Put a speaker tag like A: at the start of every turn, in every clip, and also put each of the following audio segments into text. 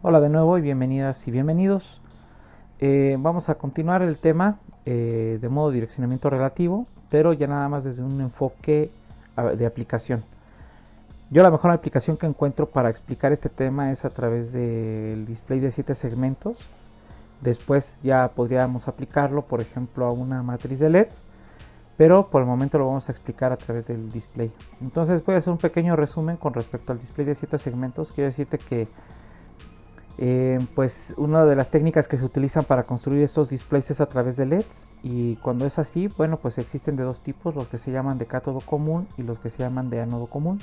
A: Hola de nuevo y bienvenidas y bienvenidos. Vamos a continuar el tema de modo direccionamiento relativo, pero ya nada más desde un enfoque de aplicación. Yo la mejor aplicación que encuentro para explicar este tema es a través del display de 7 segmentos. Después ya podríamos aplicarlo, por ejemplo, a una matriz de LEDs, pero por el momento lo vamos a explicar a través del display. Entonces voy a hacer un pequeño resumen con respecto al display de 7 segmentos. Quiero decirte que pues una de las técnicas que se utilizan para construir estos displays es a través de LEDs, y cuando es así, bueno, pues existen de dos tipos: los que se llaman de cátodo común y los que se llaman de ánodo común.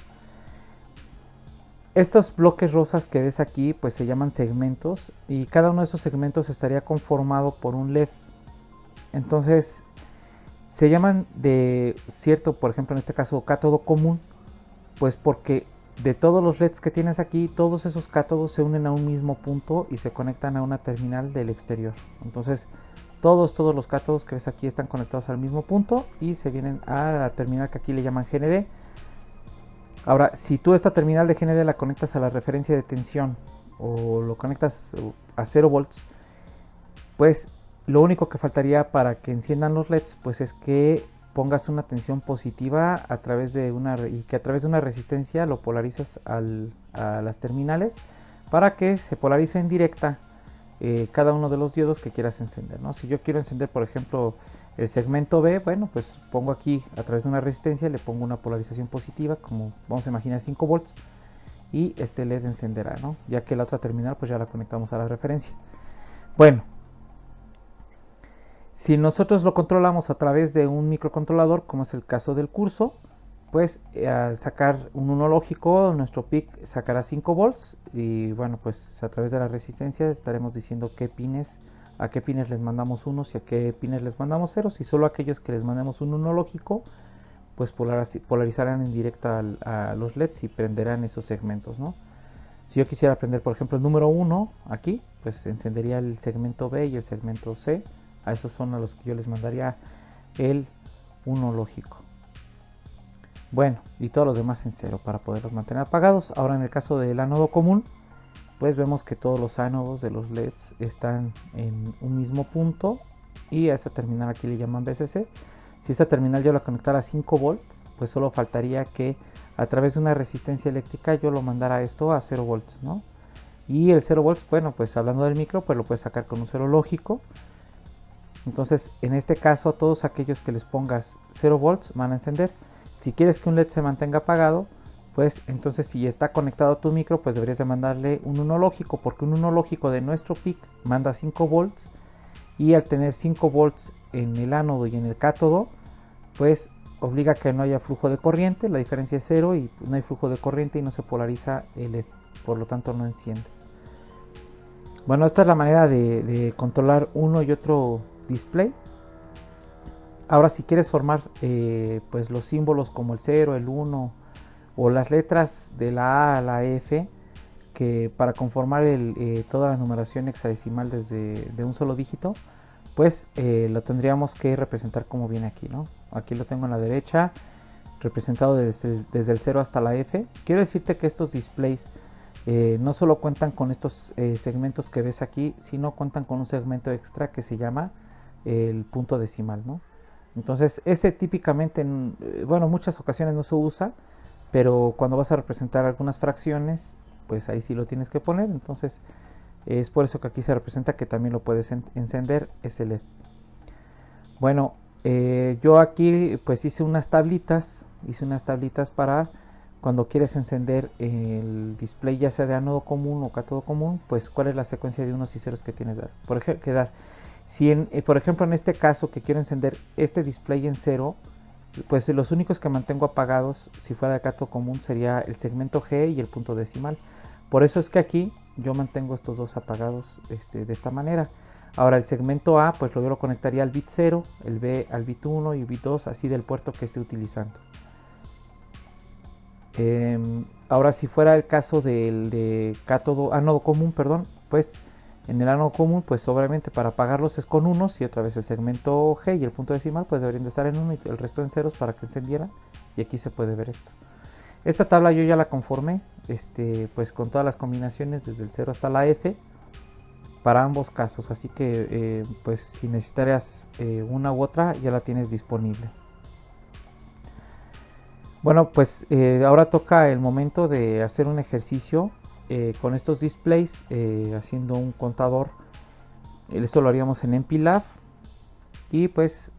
A: Estos bloques rosas que ves aquí pues se llaman segmentos, y cada uno de esos segmentos estaría conformado por un LED. Entonces se llaman de cierto, por ejemplo en este caso, cátodo común, pues porque de todos los LEDs que tienes aquí, todos esos cátodos se unen a un mismo punto y se conectan a una terminal del exterior. Entonces, todos los cátodos que ves aquí están conectados al mismo punto y se vienen a la terminal que aquí le llaman GND. Ahora, si tú esta terminal de GND la conectas a la referencia de tensión o lo conectas a 0 volts, pues lo único que faltaría para que enciendan los LEDs pues es que pongas una tensión positiva a través de y que a través de una resistencia lo polarices a las terminales para que se polarice en directa cada uno de los diodos que quieras encender, ¿no? Si yo quiero encender, por ejemplo, el segmento B, bueno, pues pongo aquí a través de una resistencia, le pongo una polarización positiva, como vamos a imaginar 5 volts, y este LED encenderá, ¿no? Ya que la otra terminal pues ya la conectamos a la referencia. Bueno, si nosotros lo controlamos a través de un microcontrolador, como es el caso del curso, pues al sacar un 1 lógico, nuestro PIC sacará 5 volts, y bueno, pues a través de la resistencia estaremos diciendo a qué pines les mandamos unos y a qué pines les mandamos ceros, y solo aquellos que les mandemos un 1 lógico pues polarizarán en directa a los LEDs y prenderán esos segmentos, ¿no? Si yo quisiera prender, por ejemplo, el número 1 aquí, pues encendería el segmento B y el segmento C. A esos son a los que yo les mandaría el 1 lógico. Bueno, y todos los demás en cero para poderlos mantener apagados. Ahora en el caso del ánodo común, pues vemos que todos los ánodos de los LEDs están en un mismo punto, y a esta terminal aquí le llaman BCC. Si esta terminal yo la conectara a 5 volts, pues solo faltaría que a través de una resistencia eléctrica yo lo mandara esto a 0 volts, ¿no? Y el 0 volts, bueno, pues hablando del micro, pues lo puedes sacar con un 0 lógico. Entonces, en este caso, a todos aquellos que les pongas 0 volts van a encender. Si quieres que un LED se mantenga apagado, pues entonces si está conectado a tu micro, pues deberías de mandarle un 1 lógico, porque un 1 lógico de nuestro PIC manda 5 volts, y al tener 5 volts en el ánodo y en el cátodo, pues obliga a que no haya flujo de corriente. La diferencia es 0 y no hay flujo de corriente y no se polariza el LED, por lo tanto no enciende. Bueno, esta es la manera de controlar uno y otro display. Ahora, si quieres formar pues los símbolos como el 0, el 1 o las letras de la A a la F, que para conformar toda la numeración hexadecimal de un solo dígito, pues lo tendríamos que representar como viene aquí, ¿no? Aquí lo tengo en la derecha, representado desde el 0 hasta la F. Quiero decirte que estos displays no solo cuentan con estos segmentos que ves aquí, sino cuentan con un segmento extra que se llama el punto decimal, ¿no? Entonces, este típicamente, bueno, muchas ocasiones no se usa, pero cuando vas a representar algunas fracciones, pues ahí sí lo tienes que poner. Entonces, es por eso que aquí se representa que también lo puedes encender ese LED. Bueno, yo aquí pues hice unas tablitas para cuando quieres encender el display, ya sea de ánodo común o cátodo común, pues cuál es la secuencia de unos y ceros que tienes que dar. Si por ejemplo en este caso que quiero encender este display en 0, pues los únicos que mantengo apagados, si fuera de cátodo común, sería el segmento G y el punto decimal. Por eso es que aquí yo mantengo estos dos apagados de esta manera. Ahora el segmento A, pues yo lo conectaría al bit 0, el B al bit 1 y el bit 2, así del puerto que esté utilizando. Ahora si fuera el caso de ánodo común, perdón, pues en el ánodo común, pues obviamente para apagarlos es con unos, y otra vez el segmento G y el punto decimal pues deberían de estar en 1 y el resto en ceros para que encendieran, y aquí se puede ver esto. Esta tabla yo ya la conformé, pues con todas las combinaciones desde el 0 hasta la F para ambos casos, así que pues si necesitarías una u otra ya la tienes disponible. Bueno, pues ahora toca el momento de hacer un ejercicio con estos displays, haciendo un contador. Esto lo haríamos en MPLAB. Y pues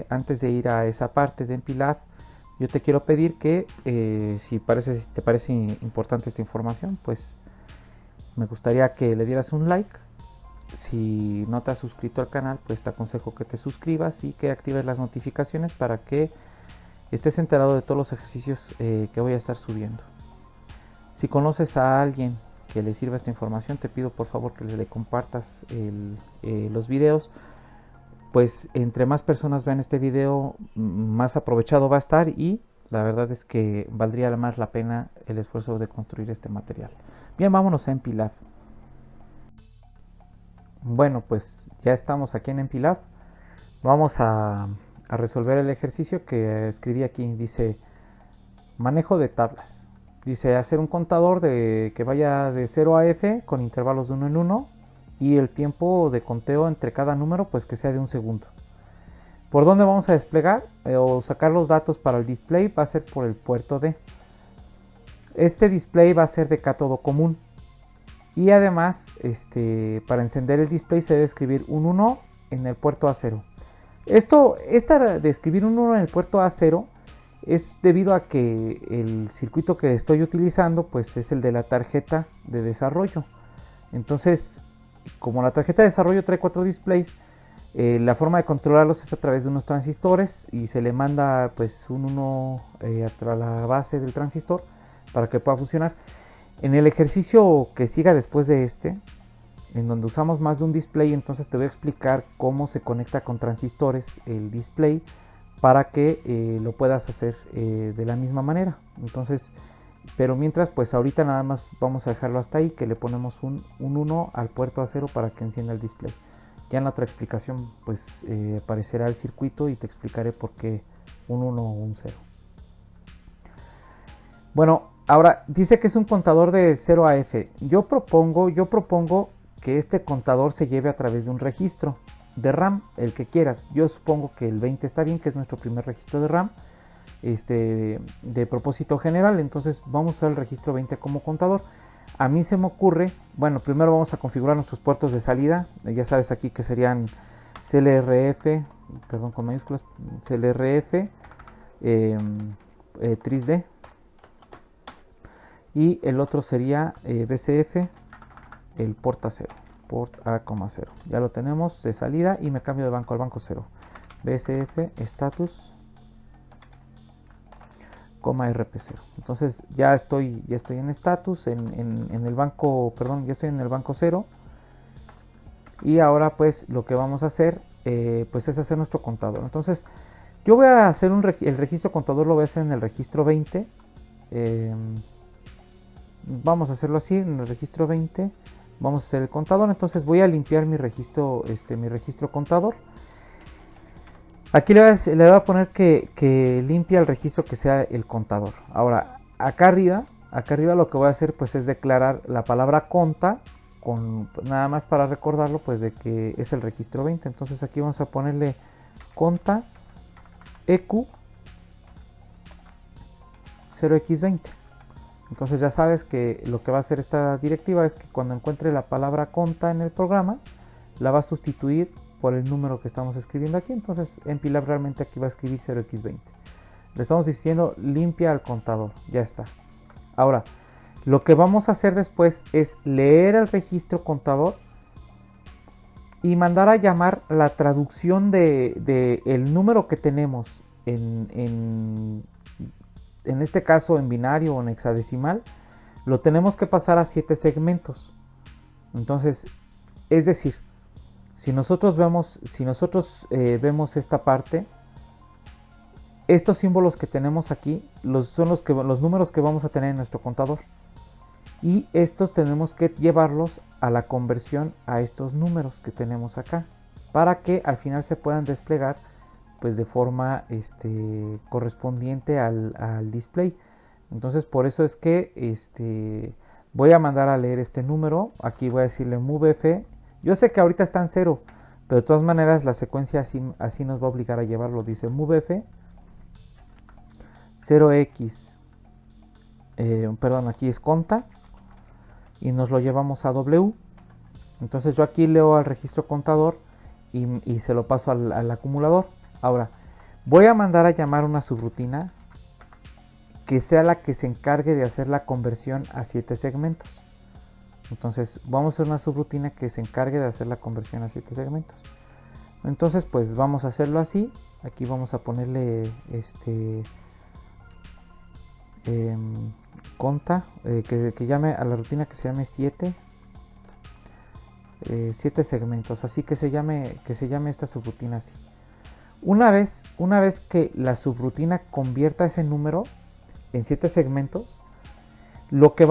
A: antes de ir a esa parte de MPLAB, yo te quiero pedir que si te parece importante esta información, pues me gustaría que le dieras un like. Si no te has suscrito al canal, pues te aconsejo que te suscribas y que actives las notificaciones para que estés enterado de todos los ejercicios que voy a estar subiendo. Si conoces a alguien que le sirva esta información, te pido por favor que le compartas los videos. Pues entre más personas vean este video, más aprovechado va a estar, y la verdad es que valdría más la pena el esfuerzo de construir este material. Bien, vámonos a MPLAB. Bueno, pues ya estamos aquí en MPLAB. Vamos a resolver el ejercicio que escribí aquí. Dice manejo de tablas. Dice hacer un contador que vaya de 0 a F con intervalos de 1 en 1, y el tiempo de conteo entre cada número pues que sea de 1 segundo. ¿Por dónde vamos a desplegar o sacar los datos para el display? Va a ser por el puerto D. Este display va a ser de cátodo común, y además para encender el display se debe escribir un 1 en el puerto A0. Esta de escribir un 1 en el puerto A0 es debido a que el circuito que estoy utilizando pues es el de la tarjeta de desarrollo. Entonces, como la tarjeta de desarrollo trae 4 displays, la forma de controlarlos es a través de unos transistores, y se le manda pues un 1 a la base del transistor para que pueda funcionar. En el ejercicio que siga después de en donde usamos más de un display, entonces te voy a explicar cómo se conecta con transistores el display para que lo puedas hacer de la misma manera. Entonces, pero mientras, pues ahorita nada más vamos a dejarlo hasta ahí, que le ponemos un 1 al puerto A0 para que encienda el display. Ya en la otra explicación pues aparecerá el circuito y te explicaré por qué un 1 o un 0. Bueno, ahora dice que es un contador de 0 a F. Yo propongo que este contador se lleve a través de un registro de RAM, el que quieras. Yo supongo que el 20 está bien, que es nuestro primer registro de RAM de propósito general. Entonces vamos a usar el registro 20 como contador. A mí se me ocurre, bueno, primero vamos a configurar nuestros puertos de salida. Ya sabes aquí que serían CLRF, perdón, con mayúsculas, CLRF, 3D, y el otro sería BCF, el port A0, port A,0. Ya lo tenemos de salida, y me cambio de banco al banco 0. BCF status, RP0. Entonces ya estoy en status en el banco, perdón, ya estoy en el banco 0. Y ahora pues lo que vamos a hacer pues es hacer nuestro contador. Entonces yo voy a hacer el registro contador, lo voy a hacer en el registro 20. Vamos a hacerlo así, en el registro 20 vamos a hacer el contador. Entonces voy a limpiar mi registro contador. Aquí le voy a poner que limpia el registro que sea el contador. Ahora, acá arriba lo que voy a hacer pues es declarar la palabra conta, nada más para recordarlo pues de que es el registro 20. Entonces aquí vamos a ponerle conta EQ 0x20. Entonces ya sabes que lo que va a hacer esta directiva es que cuando encuentre la palabra conta en el programa, la va a sustituir por el número que estamos escribiendo aquí. Entonces MPLAB realmente aquí va a escribir 0x20. Le estamos diciendo limpia al contador, ya está. Ahora, lo que vamos a hacer después es leer el registro contador y mandar a llamar la traducción de el número que tenemos en este caso en binario o en hexadecimal. Lo tenemos que pasar a 7 segmentos. Entonces, es decir, si nosotros vemos esta parte, estos símbolos que tenemos aquí son los números que vamos a tener en nuestro contador, y estos tenemos que llevarlos a la conversión a estos números que tenemos acá para que al final se puedan desplegar pues de forma correspondiente al display. Entonces por eso es que voy a mandar a leer este número. Aquí voy a decirle movef. Yo sé que ahorita está en 0, pero de todas maneras la secuencia así nos va a obligar a llevarlo. Dice movef 0x, perdón, aquí es conta, y nos lo llevamos a W. Entonces yo aquí leo al registro contador y se lo paso al acumulador. Ahora voy a mandar a llamar una subrutina que sea la que se encargue de hacer la conversión a 7 segmentos. Entonces vamos a hacer una subrutina que se encargue de hacer la conversión a 7 segmentos. Entonces pues vamos a hacerlo así. Aquí vamos a ponerle conta, que llame a la rutina que se llame 7 segmentos, así que se llame esta subrutina así. Una vez que la subrutina convierta ese número en 7 segmentos, lo que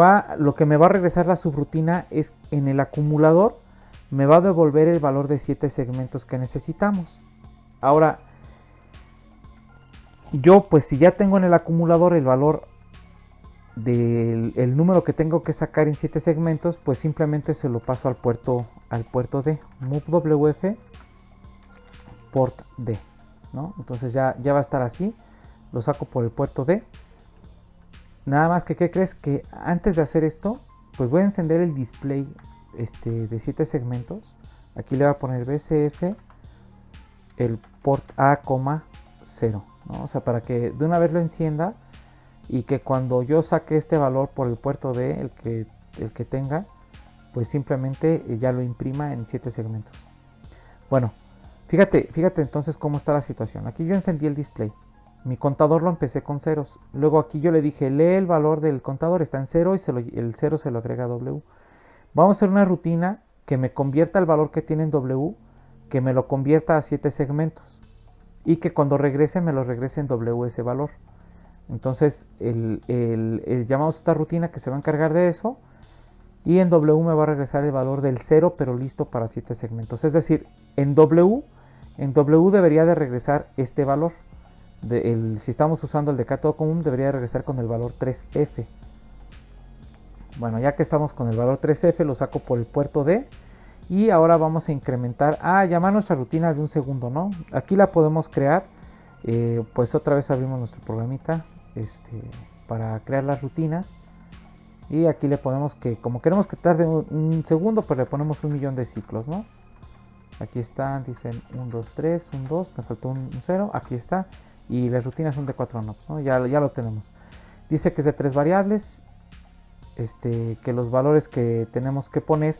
A: me va a regresar la subrutina es en el acumulador, me va a devolver el valor de 7 segmentos que necesitamos. Ahora, yo pues si ya tengo en el acumulador el valor del número que tengo que sacar en 7 segmentos, pues simplemente se lo paso al puerto D, movewf port D, ¿no? Entonces ya va a estar así, lo saco por el puerto D. Nada más que, ¿qué crees? Que antes de hacer esto, pues voy a encender el display de 7 segmentos. Aquí le voy a poner BCF el port A, 0, ¿no? O sea, para que de una vez lo encienda y que cuando yo saque este valor por el puerto D, el que tenga, pues simplemente ya lo imprima en 7 segmentos. Bueno, fíjate entonces cómo está la situación. Aquí yo encendí el display. Mi contador lo empecé con ceros. Luego aquí yo le dije, lee el valor del contador, está en 0 y el 0 se lo agrega a W. Vamos a hacer una rutina que me convierta el valor que tiene en W, que me lo convierta a 7 segmentos. Y que cuando regrese me lo regrese en W ese valor. Entonces llamamos a esta rutina que se va a encargar de eso. Y en W me va a regresar el valor del 0, pero listo para 7 segmentos. Es decir, en W debería de regresar este valor. Si estamos usando el de cátodo común, debería regresar con el valor 3F. Bueno, ya que estamos con el valor 3F, lo saco por el puerto D. Y ahora vamos a incrementar, llamar nuestra rutina de un segundo, ¿no? Aquí la podemos crear. Pues otra vez abrimos nuestro programita para crear las rutinas. Y aquí le ponemos que, como queremos que tarde un segundo, pues le ponemos 1.000.000 de ciclos, ¿no? Aquí están, dicen 1, 2, 3, 1, 2, me faltó un 0, aquí está. Y las rutinas son de 4 nops, ¿no? Ya lo tenemos. Dice que es de 3 variables, que los valores que tenemos que poner,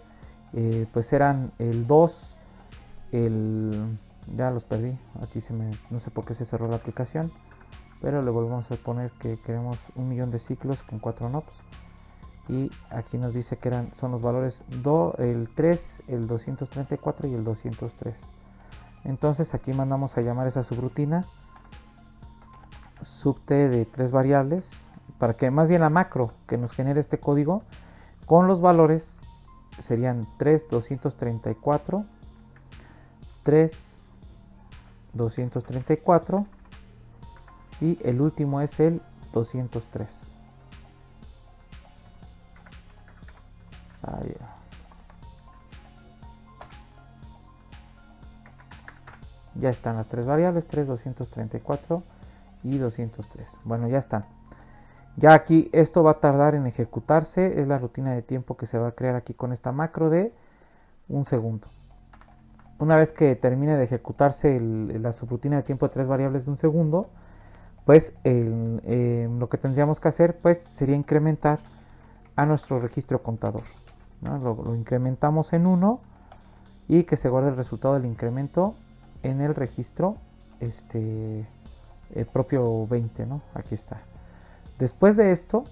A: pues eran el 2, ya los perdí, aquí no sé por qué se cerró la aplicación, pero le volvemos a poner que queremos 1.000.000 de ciclos con 4 nops. Y aquí nos dice que son los valores el 3, el 234 y el 203. Entonces aquí mandamos a llamar esa subrutina subt de 3 variables, para que más bien la macro que nos genere este código con los valores serían 3, 234, 3, 234 y el último es el 203. Ya están las 3 variables, 3, 234 y 203. Bueno, ya están. Ya aquí esto va a tardar en ejecutarse. Es la rutina de tiempo que se va a crear aquí con esta macro de un segundo. Una vez que termine de ejecutarse la subrutina de tiempo de 3 variables de un segundo, pues lo que tendríamos que hacer pues sería incrementar a nuestro registro contador, ¿no? Lo incrementamos en 1 y que se guarde el resultado del incremento en el registro propio 20, ¿no? Aquí está. Después de esto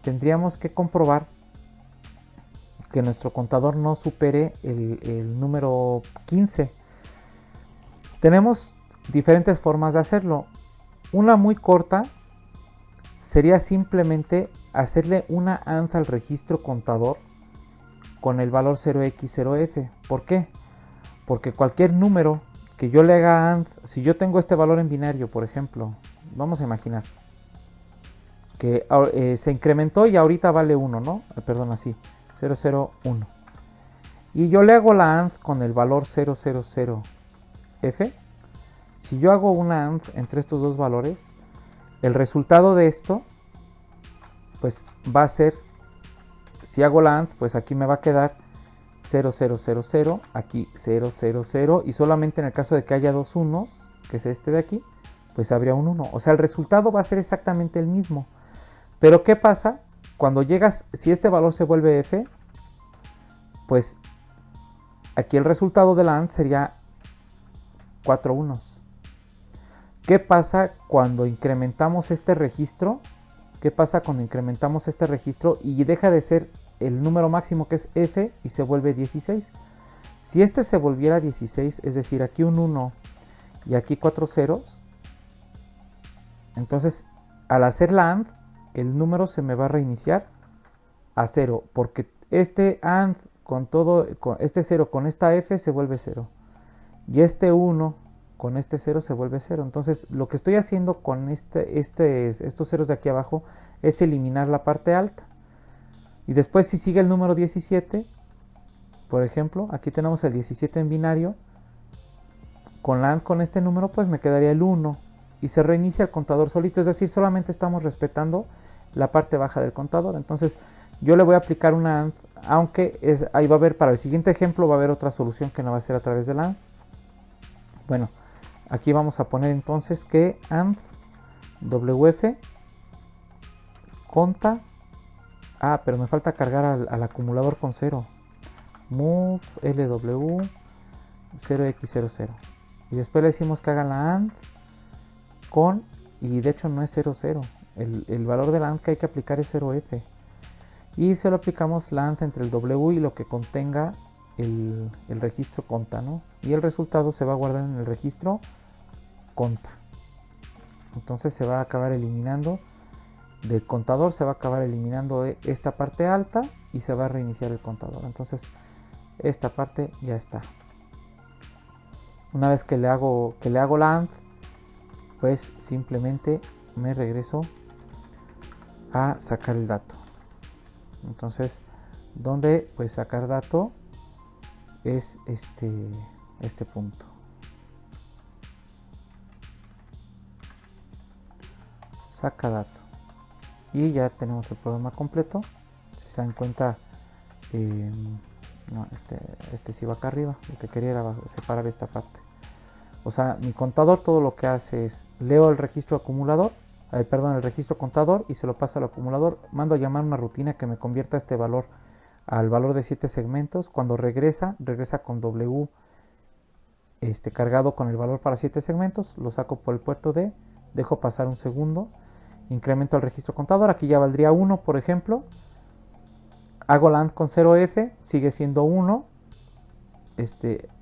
A: tendríamos que comprobar que nuestro contador no supere el número 15. Tenemos diferentes formas de hacerlo. Una muy corta sería simplemente hacerle una AND al registro contador con el valor 0x0f. ¿Por qué? Porque cualquier número que yo le haga AND, si yo tengo este valor en binario, por ejemplo, vamos a imaginar que se incrementó y ahorita vale 1, ¿no? Perdón, así, 001. Y yo le hago la AND con el valor 000F. Si yo hago una AND entre estos dos valores, el resultado de esto, pues va a ser, si hago la AND, pues aquí me va a quedar 0000, aquí 000, y solamente en el caso de que haya dos 1, que es este de aquí, pues habría un 1. O sea, el resultado va a ser exactamente el mismo. Pero ¿qué pasa? Cuando llegas, si este valor se vuelve F, pues aquí el resultado de la AND sería 4 unos. ¿Qué pasa cuando incrementamos este registro? ¿Qué pasa cuando incrementamos este registro y deja de ser el número máximo que es F y se vuelve 16? Si este se volviera 16, es decir, aquí un 1 y aquí 4 ceros, entonces al hacer la AND, el número se me va a reiniciar a 0, porque este AND con todo, con este 0 con esta F se vuelve 0. Y este 1 con este 0 se vuelve 0. Entonces lo que estoy haciendo con estos ceros de aquí abajo es eliminar la parte alta. Y después si sigue el número 17, por ejemplo, aquí tenemos el 17 en binario, con la AND con este número pues me quedaría el 1 y se reinicia el contador solito, es decir, solamente estamos respetando la parte baja del contador. Entonces yo le voy a aplicar una AND, aunque ahí va a haber, para el siguiente ejemplo va a haber otra solución que no va a ser a través de la AND. Bueno, aquí vamos a poner entonces que AND WF conta, pero me falta cargar al acumulador con 0, move LW 0x00, y después le decimos que haga la AND con, y de hecho no es 00, el valor de la AND que hay que aplicar es 0F, y se lo aplicamos la AND entre el W y lo que contenga el registro conta, ¿no? Y el resultado se va a guardar en el registro conta. Entonces se va a acabar eliminando del contador, se va a acabar eliminando esta parte alta y se va a reiniciar el contador. Entonces esta parte ya está. Una vez que le hago la AND, pues simplemente me regreso a sacar el dato. Entonces, donde pues sacar dato es este punto. Saca dato. Y ya tenemos el programa completo. Si se dan cuenta, no, este sí va acá arriba. Lo que quería era separar esta parte. O sea, mi contador todo lo que hace es leo el registro acumulador, el registro contador, y se lo paso al acumulador. Mando a llamar una rutina que me convierta este valor al valor de 7 segmentos. Cuando regresa con W cargado con el valor para 7 segmentos. Lo saco por el puerto D, dejo pasar un segundo, incremento el registro contador. Aquí ya valdría 1, por ejemplo. Hago la AND con 0F, sigue siendo 1.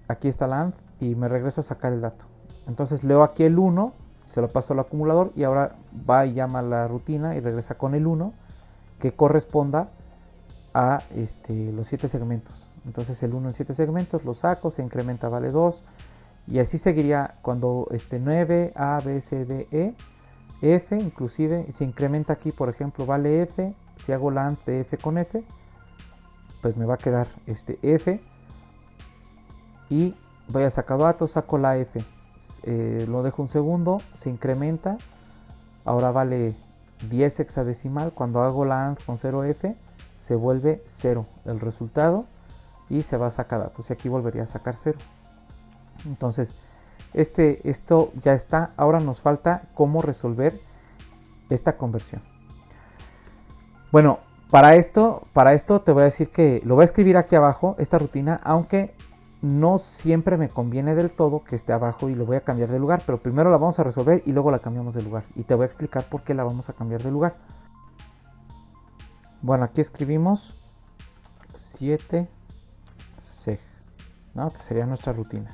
A: Aquí está la AND y me regreso a sacar el dato. Entonces leo aquí el 1, se lo paso al acumulador y ahora va y llama la rutina y regresa con el 1 que corresponda a los 7 segmentos. Entonces el 1 en 7 segmentos lo saco, se incrementa, vale 2, y así seguiría cuando 9, A, B, C, D, E, F, inclusive se incrementa aquí, por ejemplo, vale F. Si hago la AND de F con F, pues me va a quedar F, y voy a sacar datos, saco la F, lo dejo un segundo, se incrementa, ahora vale 10 hexadecimal. Cuando hago la AND con 0F se vuelve 0 el resultado y se va a sacar datos, y aquí volvería a sacar 0. Entonces esto ya está. Ahora nos falta cómo resolver esta conversión. Bueno, para esto te voy a decir que lo voy a escribir aquí abajo, esta rutina, aunque no siempre me conviene del todo que esté abajo, y lo voy a cambiar de lugar, pero primero la vamos a resolver y luego la cambiamos de lugar, y te voy a explicar por qué la vamos a cambiar de lugar. Bueno, aquí escribimos 7 seg, ¿no? Que sería nuestra rutina.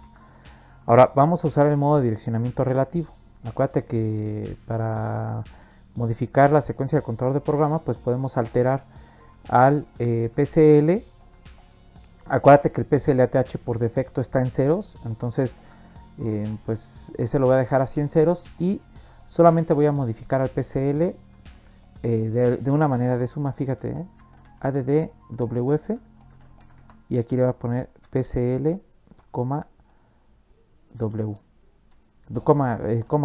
A: Ahora vamos a usar el modo de direccionamiento relativo. Acuérdate que para modificar la secuencia del contador de programa, pues podemos alterar al PCL. Acuérdate que el PCL-ATH por defecto está en ceros, entonces pues ese lo voy a dejar así en ceros, y solamente voy a modificar al PCL de una manera de suma, fíjate, add wf, y aquí le va a poner pcl, w,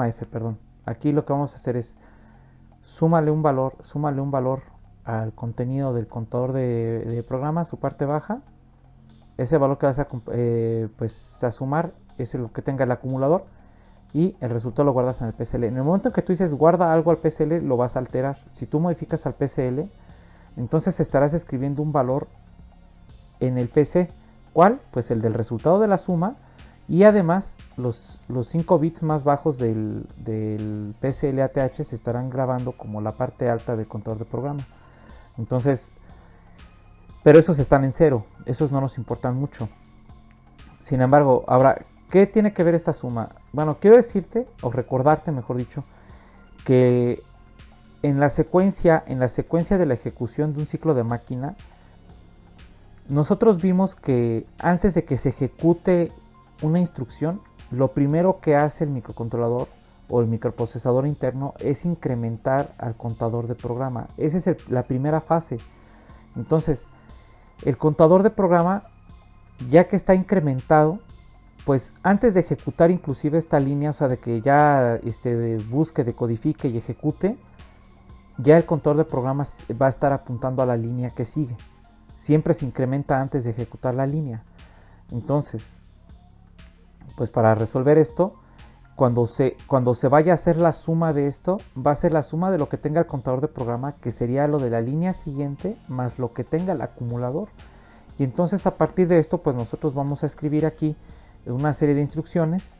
A: f, perdón. Aquí lo que vamos a hacer es súmale un valor al contenido del contador de programa, su parte baja. Ese valor que vas a sumar es lo que tenga el acumulador, y el resultado lo guardas en el PCL. En el momento en que tú dices guarda algo al PCL, lo vas a alterar. Si tú modificas al PCL, entonces estarás escribiendo un valor en el PC. ¿Cuál? Pues el del resultado de la suma, y además los 5 bits más bajos del PCL ATH se estarán grabando como la parte alta del contador de programa. Entonces, pero esos están en cero, esos no nos importan mucho. Sin embargo, ahora, ¿qué tiene que ver esta suma? Bueno, quiero decirte, o recordarte, mejor dicho, que en la secuencia de la ejecución de un ciclo de máquina, nosotros vimos que antes de que se ejecute una instrucción, lo primero que hace el microcontrolador o el microprocesador interno es incrementar al contador de programa. Esa es la primera fase. Entonces, el contador de programa, ya que está incrementado, pues antes de ejecutar inclusive esta línea, o sea, de que ya busque, decodifique y ejecute, ya el contador de programa va a estar apuntando a la línea que sigue. Siempre se incrementa antes de ejecutar la línea. Entonces, pues para resolver esto, cuando se vaya a hacer la suma de esto, va a ser la suma de lo que tenga el contador de programa, que sería lo de la línea siguiente, más lo que tenga el acumulador. Y entonces a partir de esto, pues nosotros vamos a escribir aquí una serie de instrucciones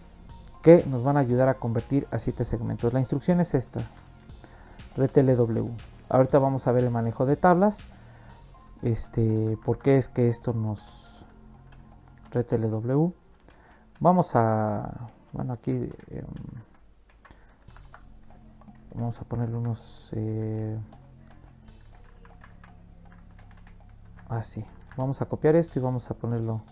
A: que nos van a ayudar a convertir a 7 segmentos. La instrucción es esta, RTLW. Ahorita vamos a ver el manejo de tablas. ¿Por qué es que esto nos RTLW? Vamos a, bueno, aquí vamos a ponerle unos así. Vamos a copiar esto y vamos a ponerlo.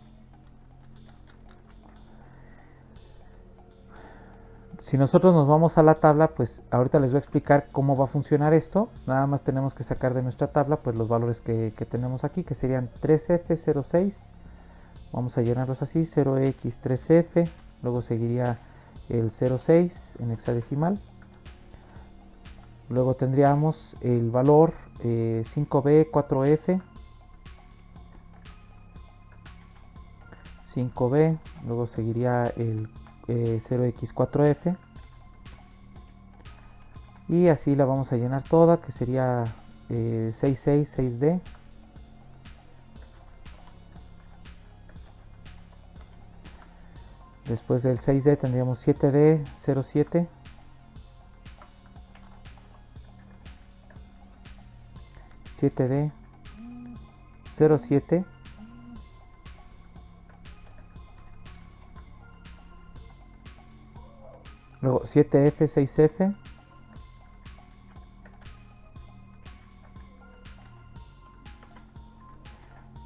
A: Si nosotros nos vamos a la tabla, pues ahorita les voy a explicar cómo va a funcionar esto. Nada más tenemos que sacar de nuestra tabla pues los valores que tenemos aquí, que serían 3F06. Vamos a llenarlos así, 0X3F, luego seguiría el 06 en hexadecimal. Luego tendríamos el valor 5B4F, 5B, luego seguiría el 0x4f, y así la vamos a llenar toda, que sería 6D. Después del 6D tendríamos 7D 07, 7D 07, luego 7F 6F,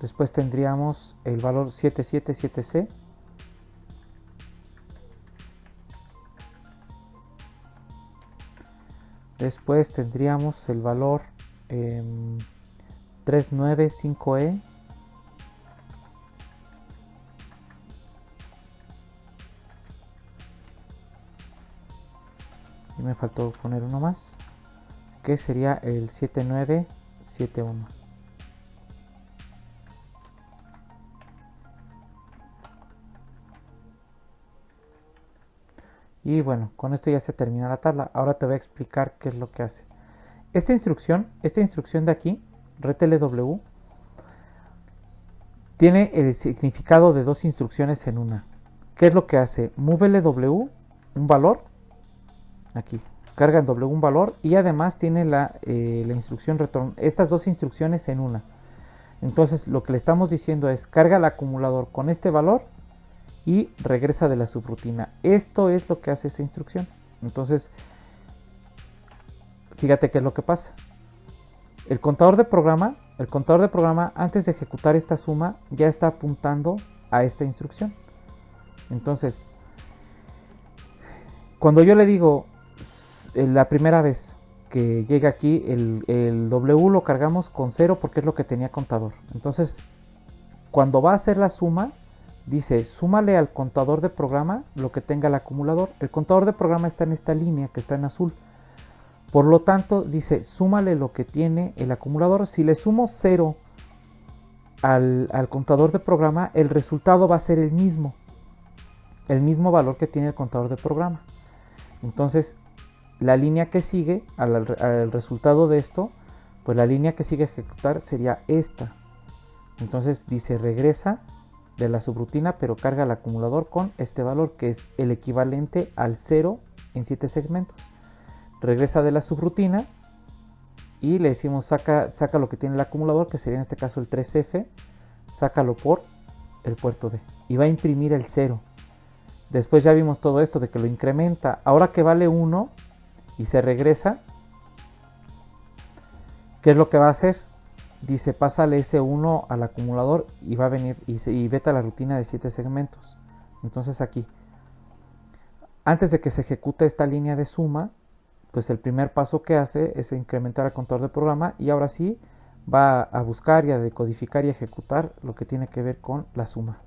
A: después tendríamos el valor 777C, después tendríamos el valor 395E, y me faltó poner uno más, que sería el 7971. Y bueno, con esto ya se termina la tabla. Ahora te voy a explicar qué es lo que hace. Esta instrucción de aquí, RTLW, tiene el significado de dos instrucciones en una. ¿Qué es lo que hace? MoveLW, un valor, aquí, carga en W un valor, y además tiene la instrucción return, estas dos instrucciones en una. Entonces lo que le estamos diciendo es carga el acumulador con este valor y regresa de la subrutina. Esto es lo que hace esta instrucción. Entonces, fíjate qué es lo que pasa. El contador de programa antes de ejecutar esta suma ya está apuntando a esta instrucción. Entonces, cuando yo le digo la primera vez, que llega aquí, el W lo cargamos con 0 porque es lo que tenía contador. Entonces, cuando va a hacer la suma, dice, súmale al contador de programa lo que tenga el acumulador. El contador de programa está en esta línea que está en azul. Por lo tanto, dice, súmale lo que tiene el acumulador. Si le sumo 0 al contador de programa, el resultado va a ser el mismo valor que tiene el contador de programa. Entonces, la línea que sigue al resultado de esto, pues la línea que sigue a ejecutar sería esta. Entonces dice, regresa de la subrutina, pero carga el acumulador con este valor, que es el equivalente al 0 en 7 segmentos. Regresa de la subrutina y le decimos, saca lo que tiene el acumulador, que sería en este caso el 3F, sácalo por el puerto D y va a imprimir el 0. Después ya vimos todo esto de que lo incrementa. Ahora que vale 1 y se regresa, ¿qué es lo que va a hacer? Dice, pásale ese 1 al acumulador y va a venir y vete a la rutina de 7 segmentos. Entonces aquí, antes de que se ejecute esta línea de suma, pues el primer paso que hace es incrementar el contador de programa y ahora sí va a buscar y a decodificar y ejecutar lo que tiene que ver con la suma.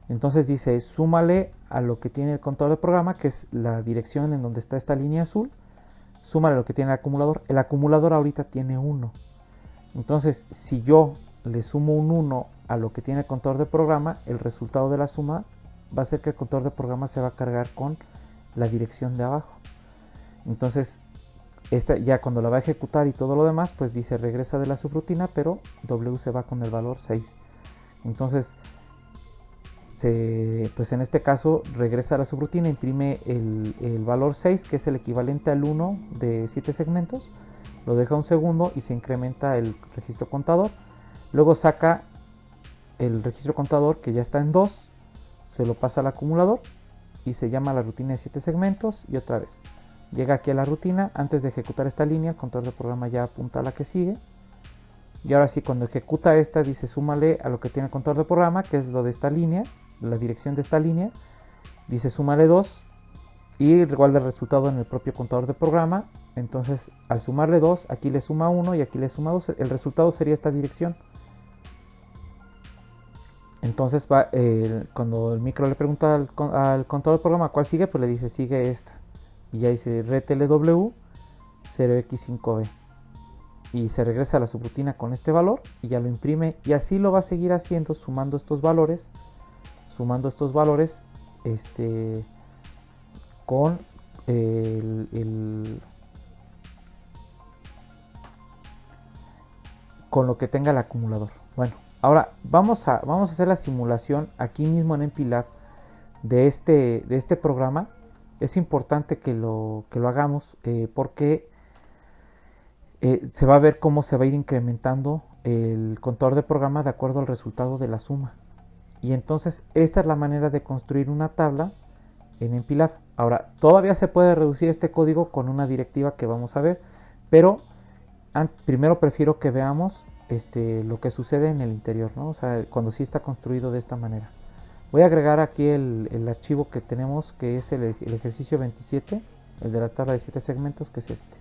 A: Entonces dice, súmale a lo que tiene el contador de programa, que es la dirección en donde está esta línea azul, súmale lo que tiene el acumulador. El acumulador ahorita tiene 1. Entonces, si yo le sumo un 1 a lo que tiene el contador de programa, el resultado de la suma va a ser que el contador de programa se va a cargar con la dirección de abajo. Entonces, esta ya cuando la va a ejecutar y todo lo demás, pues dice regresa de la subrutina, pero W se va con el valor 6. Entonces, pues en este caso regresa a la subrutina, imprime el valor 6, que es el equivalente al 1 de 7 segmentos, lo deja un segundo y se incrementa el registro contador. Luego saca el registro contador que ya está en 2, se lo pasa al acumulador y se llama la rutina de 7 segmentos y otra vez. Llega aquí a la rutina, antes de ejecutar esta línea, el contador de programa ya apunta a la que sigue. Y ahora sí, cuando ejecuta esta, dice súmale a lo que tiene el contador de programa, que es lo de esta línea, la dirección de esta línea. Dice súmale 2 y igual el resultado en el propio contador de programa. Entonces, al sumarle 2, aquí le suma 1 y aquí le suma 2. El resultado sería esta dirección. Entonces, cuando el micro le pregunta al contador de programa cuál sigue, pues le dice sigue esta. Y ya dice RTLW 0x5b. Y se regresa a la subrutina con este valor y ya lo imprime. Y así lo va a seguir haciendo, sumando estos valores. Con con lo que tenga el acumulador. Bueno, ahora vamos a hacer la simulación aquí mismo en MPLAB de este programa. Es importante que lo hagamos porque se va a ver cómo se va a ir incrementando el contador de programa de acuerdo al resultado de la suma. Y entonces esta es la manera de construir una tabla en MPLAB. Ahora, todavía se puede reducir este código con una directiva que vamos a ver, pero primero prefiero que veamos lo que sucede en el interior, ¿no? O sea, cuando sí está construido de esta manera. Voy a agregar aquí el archivo que tenemos, que es el ejercicio 27, el de la tabla de 7 segmentos, que es este.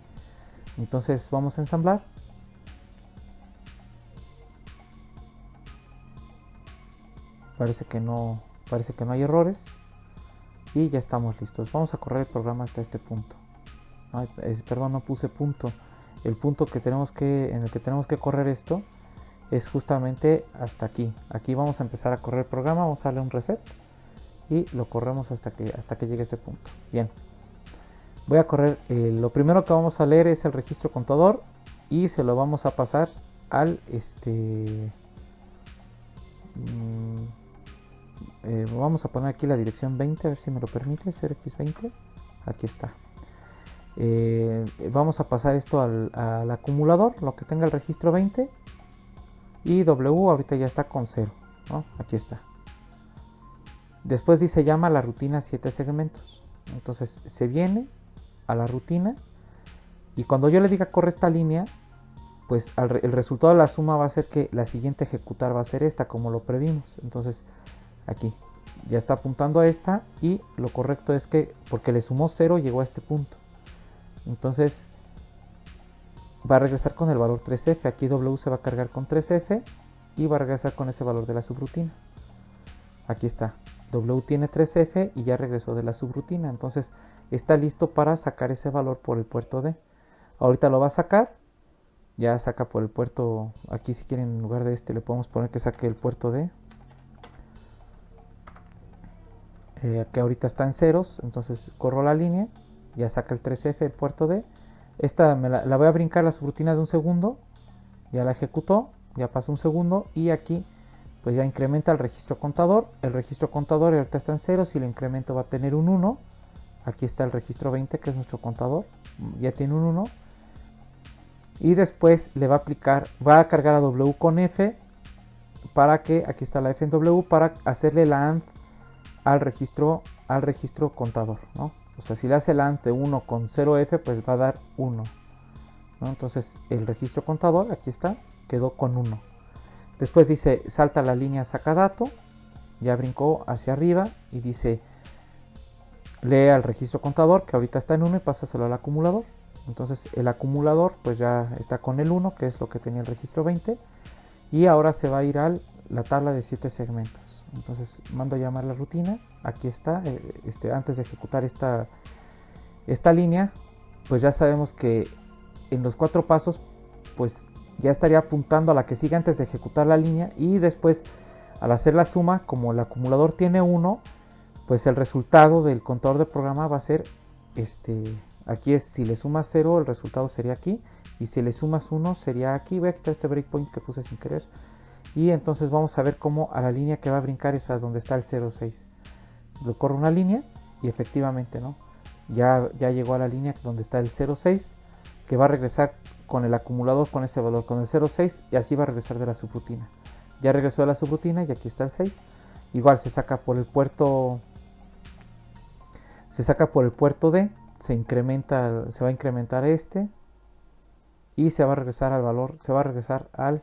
A: Entonces vamos a ensamblar. Parece que no hay errores. Y ya estamos listos. Vamos a correr el programa hasta este punto. Ay, perdón, no puse punto. El punto en el que tenemos que correr esto es justamente hasta aquí. Aquí vamos a empezar a correr el programa. Vamos a darle un reset y lo corremos hasta que llegue a este punto. Bien. Voy a correr. Lo primero que vamos a leer es el registro contador y se lo vamos a pasar al vamos a poner aquí la dirección 20, a ver si me lo permite, 0x20. Aquí está. Vamos a pasar esto al acumulador, lo que tenga el registro 20. Y W ahorita ya está con 0, ¿no? Aquí está. Después dice llama la rutina 7 segmentos. Entonces se viene a la rutina y cuando yo le diga corre esta línea, pues el resultado de la suma va a ser que la siguiente a ejecutar va a ser esta, como lo previmos. Entonces aquí ya está apuntando a esta y lo correcto es que porque le sumó 0 llegó a este punto. Entonces va a regresar con el valor 3F. Aquí W se va a cargar con 3F y va a regresar con ese valor de la subrutina. Aquí está, W tiene 3F y ya regresó de la subrutina, entonces está listo para sacar ese valor por el puerto D. Ahorita lo va a sacar, ya saca por el puerto, aquí si quieren en lugar de este le podemos poner que saque el puerto D. Que ahorita está en ceros, entonces corro la línea, ya saca el 3F el puerto D. Esta la voy a brincar la subrutina de un segundo, ya la ejecutó, ya pasó un segundo y aquí pues ya incrementa el registro contador ahorita está en ceros, si lo incremento va a tener un 1, aquí está el registro 20 que es nuestro contador, ya tiene un 1 y después le va a aplicar, va a cargar a W con F para que, aquí está la F en W, para hacerle la AND al registro contador, ¿no? O sea, si le hace la AND de 1 con 0F, pues va a dar 1, ¿no? Entonces el registro contador, aquí está, quedó con 1. Después dice, salta la línea saca dato, ya brincó hacia arriba y dice, lee al registro contador, que ahorita está en 1 y pásaselo al acumulador. Entonces el acumulador pues ya está con el 1, que es lo que tenía el registro 20. Y ahora se va a ir a la tabla de 7 segmentos. Entonces mando a llamar la rutina, aquí está, antes de ejecutar esta línea, pues ya sabemos que en los 4 pasos pues ya estaría apuntando a la que sigue antes de ejecutar la línea y después al hacer la suma, como el acumulador tiene 1, pues el resultado del contador de programa va a ser aquí es si le sumas 0 el resultado sería aquí y si le sumas 1 sería aquí. Voy a quitar este breakpoint que puse sin querer y entonces vamos a ver cómo a la línea que va a brincar es a donde está el 0,6. Lo corro una línea y efectivamente, ¿no? Ya llegó a la línea donde está el 0,6, que va a regresar con el acumulador con ese valor, con el 0,6, y así va a regresar de la subrutina. Ya regresó de la subrutina y aquí está el 6. Igual se saca por el puerto D, se va a incrementar y se va a regresar al valor, se va a regresar al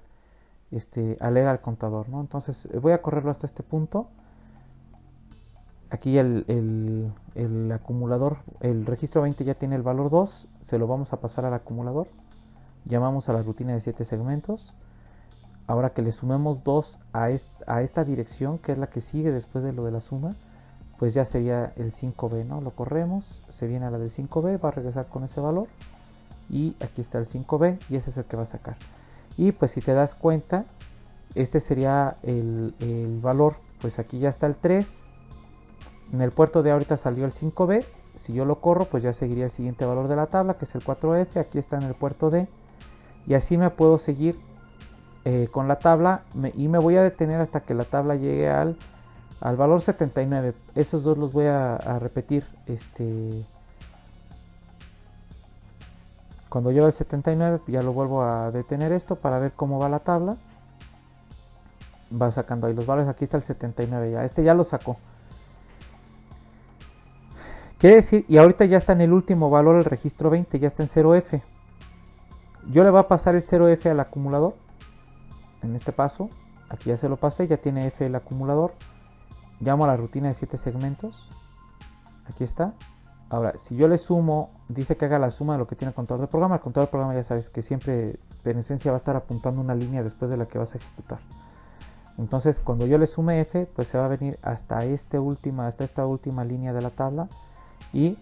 A: leer al contador, ¿no? Entonces voy a correrlo hasta este punto. Aquí el acumulador, el registro 20 ya tiene el valor 2, se lo vamos a pasar al acumulador. Llamamos a la rutina de 7 segmentos. Ahora que le sumemos 2 a esta dirección, que es la que sigue después de lo de la suma, pues ya sería el 5B, ¿no? Lo corremos, se viene a la del 5B, va a regresar con ese valor. Y aquí está el 5B y ese es el que va a sacar. Y pues si te das cuenta, este sería el valor, pues aquí ya está el 3. En el puerto de ahorita salió el 5B. Si yo lo corro, pues ya seguiría el siguiente valor de la tabla, que es el 4F. Aquí está en el puerto D. Y así me puedo seguir con la tabla. Y me voy a detener hasta que la tabla llegue al valor 79. Esos dos los voy a repetir. Cuando llevo el 79, ya lo vuelvo a detener esto para ver cómo va la tabla. Va sacando ahí los valores. Aquí está el 79 ya. Ya lo sacó. Quiere decir, y ahorita ya está en el último valor el registro 20, ya está en 0F. Yo le voy a pasar el 0F al acumulador. En este paso, aquí ya se lo pasé, ya tiene F el acumulador. Llamo a la rutina de 7 segmentos. Aquí está. Ahora, si yo le sumo, dice que haga la suma de lo que tiene el contador de programa. El contador de programa ya sabes que siempre, en esencia, va a estar apuntando una línea después de la que vas a ejecutar. Entonces, cuando yo le sume F, pues se va a venir hasta esta última línea de la tabla y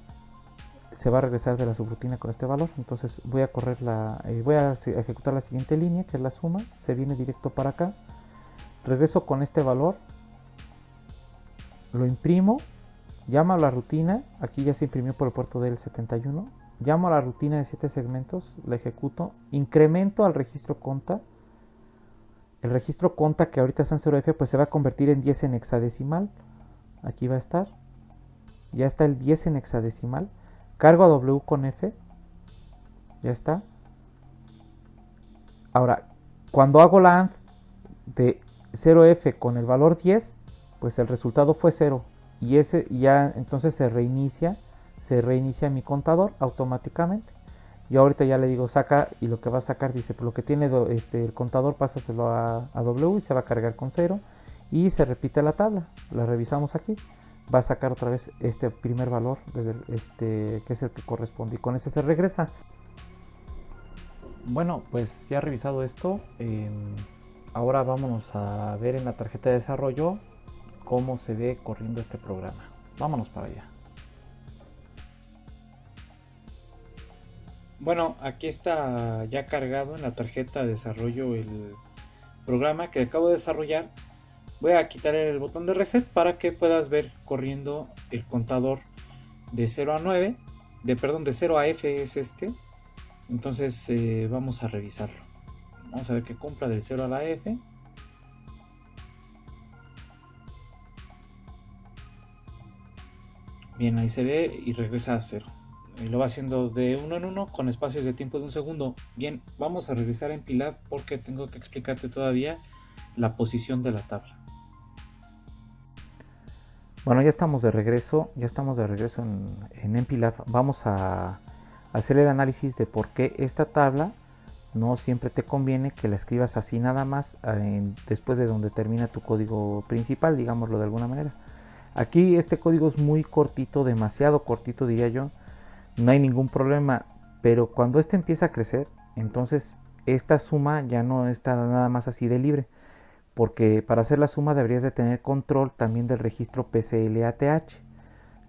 A: se va a regresar de la subrutina con este valor. Entonces voy a correr voy a ejecutar la siguiente línea, que es la suma. Se viene directo para acá, regreso con este valor, lo imprimo, llamo a la rutina. Aquí ya se imprimió por el puerto del 71. Llamo a la rutina de 7 segmentos, la ejecuto, incremento al registro conta. El registro conta, que ahorita está en 0F, pues se va a convertir en 10 en hexadecimal. Aquí va a estar, ya está el 10 en hexadecimal. Cargo a W con F, ya está. Ahora, cuando hago la AND de 0F con el valor 10, pues el resultado fue 0. Y ese ya entonces se reinicia mi contador automáticamente. Y ahorita ya le digo saca, y lo que va a sacar dice, por lo que tiene el contador, pásaselo a W y se va a cargar con 0. Y se repite la tabla, la revisamos aquí. Va a sacar otra vez este primer valor, desde que es el que corresponde, y con ese se regresa. Bueno, pues ya revisado esto, ahora vámonos a ver en la tarjeta de desarrollo cómo se ve corriendo este programa. Vámonos para allá. Bueno, aquí está ya cargado en la tarjeta de desarrollo el programa que acabo de desarrollar. Voy a quitar el botón de reset para que puedas ver corriendo el contador de 0 a 9, de 0 a F es este. Entonces vamos a revisarlo. Vamos a ver que cumpla del 0 a la F. Bien, ahí se ve y regresa a 0. Lo va haciendo de 1 en 1 con espacios de tiempo de 1 segundo. Bien, vamos a regresar en Pilab porque tengo que explicarte todavía la posición de la tabla. Bueno, ya estamos de regreso, en MPLAB. Vamos a hacer el análisis de por qué esta tabla no siempre te conviene que la escribas así nada más después de donde termina tu código principal, digámoslo de alguna manera. Aquí este código es muy cortito, demasiado cortito diría yo, no hay ningún problema, pero cuando este empieza a crecer, entonces esta suma ya no está nada más así de libre, porque para hacer la suma deberías de tener control también del registro PCLATH.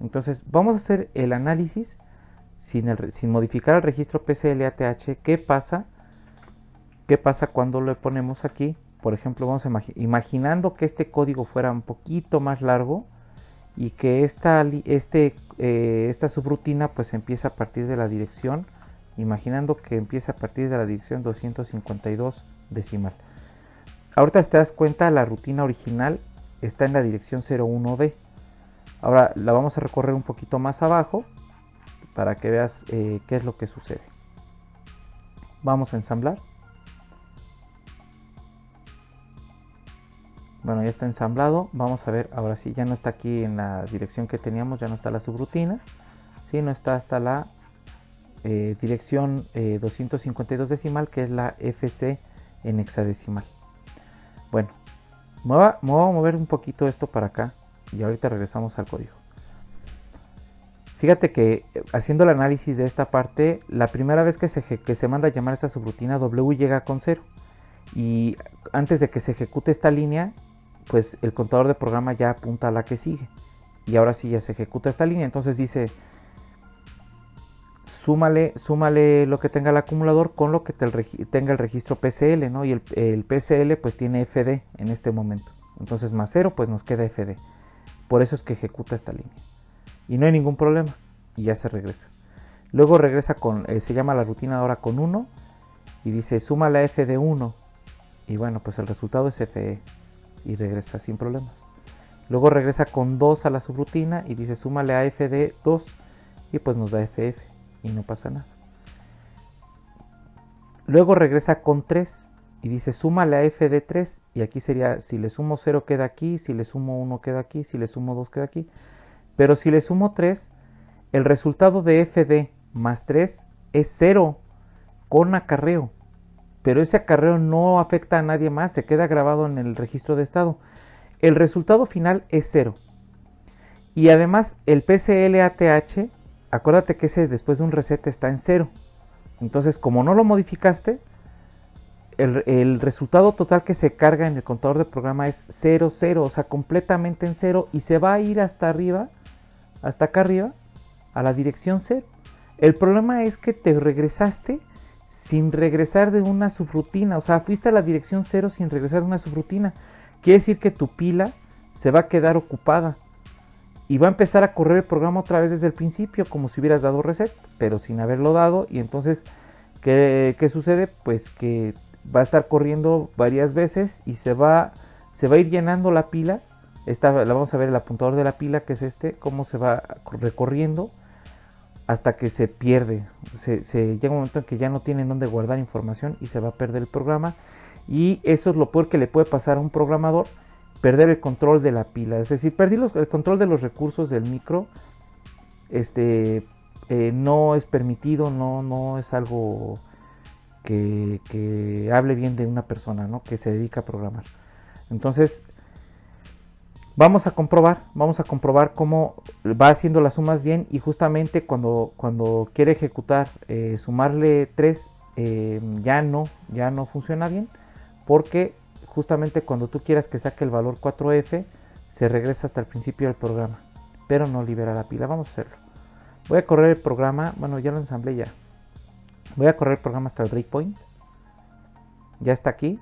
A: Entonces vamos a hacer el análisis sin modificar el registro PCLATH. ¿Qué pasa cuando lo ponemos aquí? Por ejemplo, vamos a imaginando que este código fuera un poquito más largo y que esta subrutina pues empieza a partir de la dirección, imaginando que empieza a partir de la dirección 252 decimal. Ahorita te das cuenta, la rutina original está en la dirección 01D. Ahora la vamos a recorrer un poquito más abajo para que veas qué es lo que sucede. Vamos a ensamblar. Bueno, ya está ensamblado. Vamos a ver, ahora sí, ya no está aquí en la dirección que teníamos, ya no está la subrutina, sino está hasta la dirección 252 decimal, que es la FC en hexadecimal. Bueno, me voy a mover un poquito esto para acá y ahorita regresamos al código. Fíjate que haciendo el análisis de esta parte, la primera vez que se manda a llamar esta subrutina, W llega con 0. Y antes de que se ejecute esta línea, pues el contador de programa ya apunta a la que sigue. Y ahora sí ya se ejecuta esta línea. Entonces dice, súmale lo que tenga el acumulador con lo que tenga el registro PCL, ¿no? Y el PCL pues tiene FD en este momento. Entonces más 0 pues nos queda FD. Por eso es que ejecuta esta línea. Y no hay ningún problema. Y ya se regresa. Luego regresa se llama la rutina ahora con 1. Y dice suma la F de 1. Y bueno, pues el resultado es FE. Y regresa sin problemas. Luego regresa con 2 a la subrutina. Y dice súmale a F de 2. Y pues nos da FF. Y no pasa nada. Luego regresa con 3. Y dice súmale a F de 3. Y aquí sería, si le sumo 0 queda aquí. Si le sumo 1 queda aquí. Si le sumo 2 queda aquí. Pero si le sumo 3, el resultado de FD más 3 es 0 con acarreo. Pero ese acarreo no afecta a nadie más, se queda grabado en el registro de estado. El resultado final es 0. Y además el PCLATH, acuérdate que ese después de un reset está en 0. Entonces como no lo modificaste, el resultado total que se carga en el contador de programa es 0, 0, o sea, completamente en 0 y se va a ir hasta arriba, hasta acá arriba, a la dirección 0. El problema es que te regresaste sin regresar de una subrutina, o sea, fuiste a la dirección 0 sin regresar de una subrutina. Quiere decir que tu pila se va a quedar ocupada y va a empezar a correr el programa otra vez desde el principio, como si hubieras dado reset, pero sin haberlo dado. Y entonces, ¿qué sucede? Pues que va a estar corriendo varias veces y se va a ir llenando la pila. La vamos a ver el apuntador de la pila, que es cómo se va recorriendo hasta que se pierde. Llega un momento en que ya no tienen dónde guardar información y se va a perder el programa. Y eso es lo peor que le puede pasar a un programador, perder el control de la pila. Es decir, perdí el control de los recursos del micro. No es permitido, no es algo que hable bien de una persona, ¿no?, que se dedica a programar. Entonces vamos a comprobar cómo va haciendo las sumas bien. Y justamente cuando quiere ejecutar, sumarle 3 ya no funciona bien, porque justamente cuando tú quieras que saque el valor 4F, se regresa hasta el principio del programa, pero no libera la pila. Vamos a hacerlo. Voy a correr el programa, bueno, ya lo ensamblé ya. Voy a correr el programa hasta el breakpoint. Ya está aquí.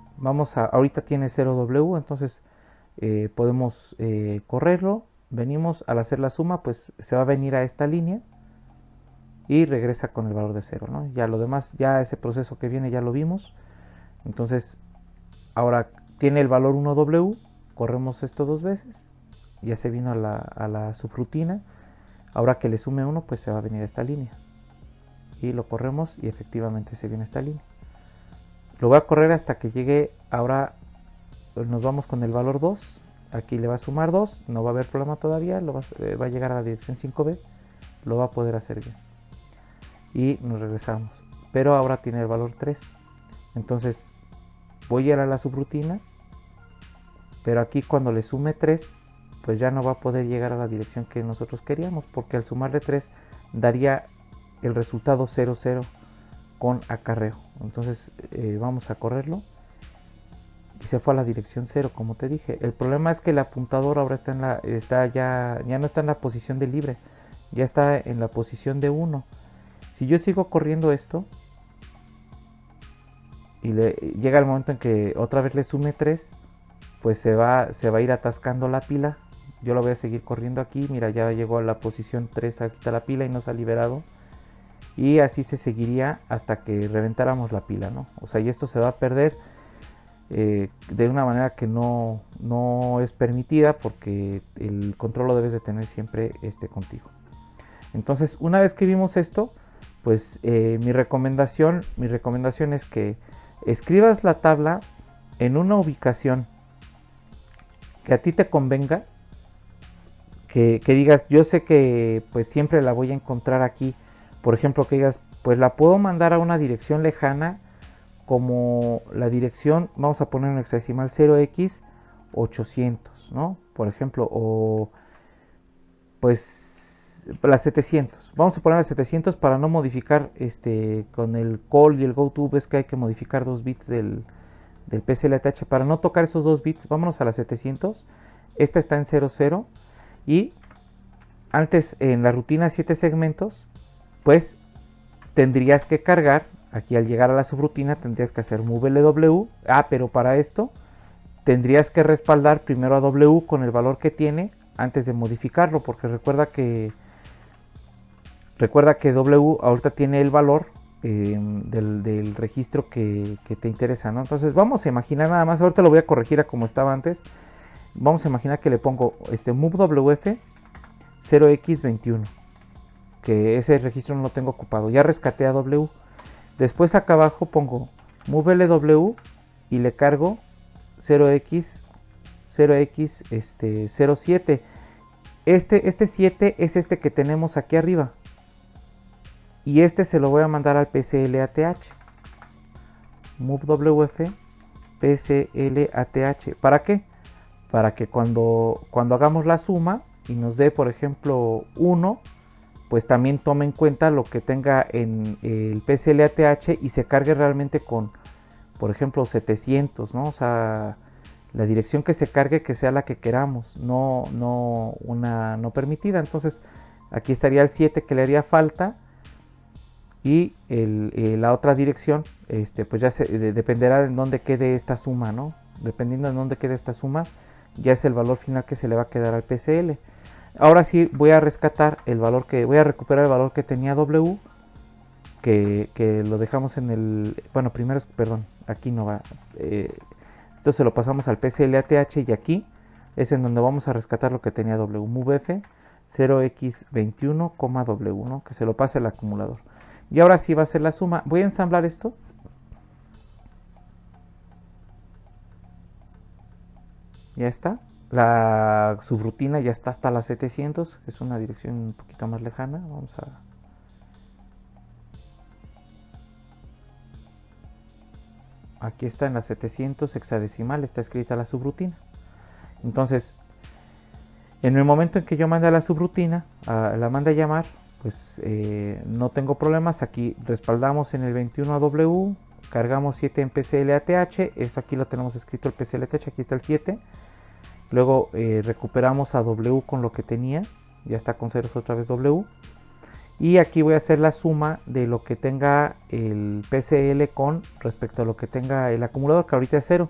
A: Ahorita tiene 0W, entonces podemos correrlo. Venimos al hacer la suma, pues se va a venir a esta línea y regresa con el valor de 0, ¿no? Ya lo demás, ya ese proceso que viene ya lo vimos. Entonces ahora tiene el valor 1W, corremos esto dos veces, ya se vino a la subrutina. Ahora que le sume 1, pues se va a venir a esta línea y lo corremos y efectivamente se viene a esta línea. Lo voy a correr hasta que llegue. Ahora nos vamos con el valor 2, aquí le va a sumar 2, no va a haber problema todavía, va a llegar a la dirección 5B, lo va a poder hacer bien y nos regresamos, pero ahora tiene el valor 3. Entonces voy a ir a la subrutina, pero aquí cuando le sume 3, pues ya no va a poder llegar a la dirección que nosotros queríamos, porque al sumarle 3 daría el resultado 0, 0 con acarreo. Entonces vamos a correrlo y se fue a la dirección 0, como te dije. El problema es que el apuntador ahora ya no está en la posición de libre, ya está en la posición de 1. Si yo sigo corriendo esto y llega el momento en que otra vez le sume 3, pues se va a ir atascando la pila. Yo lo voy a seguir corriendo aquí. Mira, ya llegó a la posición 3, aquí está la pila y no se ha liberado. Y así se seguiría hasta que reventáramos la pila, ¿no? O sea, y esto se va a perder de una manera que no es permitida, porque el control lo debes de tener siempre contigo. Entonces, una vez que vimos esto, pues mi recomendación es que escribas la tabla en una ubicación que a ti te convenga, que digas, yo sé que pues siempre la voy a encontrar aquí. Por ejemplo, que digas, pues la puedo mandar a una dirección lejana, como la dirección, vamos a poner un hexadecimal 0x800, ¿no? Por ejemplo, o pues las 700. Vamos a poner las 700 para no modificar con el call y el goto. Ves que hay que modificar 2 bits del PCLATH. Para no tocar esos 2 bits, vámonos a las 700. Esta está en 00 y antes en la rutina 7 segmentos, pues tendrías que cargar, aquí al llegar a la subrutina tendrías que hacer move LW, pero para esto tendrías que respaldar primero a W con el valor que tiene antes de modificarlo, porque recuerda que W ahorita tiene el valor del registro que te interesa, ¿no? Entonces vamos a imaginar nada más, ahorita lo voy a corregir a como estaba antes. Vamos a imaginar que le pongo move WF 0x21, que ese registro no lo tengo ocupado, ya rescaté a W. Después acá abajo pongo move LW y le cargo 0x07. Este 7 es este que tenemos aquí arriba, y se lo voy a mandar al PCLATH. Move WF PCLATH. ¿Para qué? Para que cuando hagamos la suma y nos dé, por ejemplo, 1, pues también tome en cuenta lo que tenga en el PCLATH y se cargue realmente con, por ejemplo, 700, ¿no? O sea, la dirección que se cargue que sea la que queramos, no una no permitida. Entonces aquí estaría el 7 que le haría falta, y la otra dirección pues ya dependerá de dónde quede esta suma, ¿no? Dependiendo de dónde quede esta suma, ya es el valor final que se le va a quedar al PCL. Ahora sí voy a rescatar voy a recuperar el valor que tenía W, que lo dejamos en el, bueno, primero, perdón, aquí no va, esto se lo pasamos al PCLATH, y aquí es en donde vamos a rescatar lo que tenía W, MoveF 0x21, W, ¿no? Que se lo pase al acumulador. Y ahora sí va a ser la suma. Voy a ensamblar esto. Ya está. La subrutina ya está hasta las 700, que es una dirección un poquito más lejana. Vamos a... Aquí está en las 700 hexadecimal, está escrita la subrutina. Entonces, en el momento en que yo mande a la subrutina, la mande a llamar, pues no tengo problemas. Aquí respaldamos en el 21W, cargamos 7 en PCLATH, eso aquí lo tenemos escrito el PCLATH, aquí está el 7. Luego recuperamos a W con lo que tenía, ya está con ceros otra vez W. Y aquí voy a hacer la suma de lo que tenga el PCL con respecto a lo que tenga el acumulador, que ahorita es 0.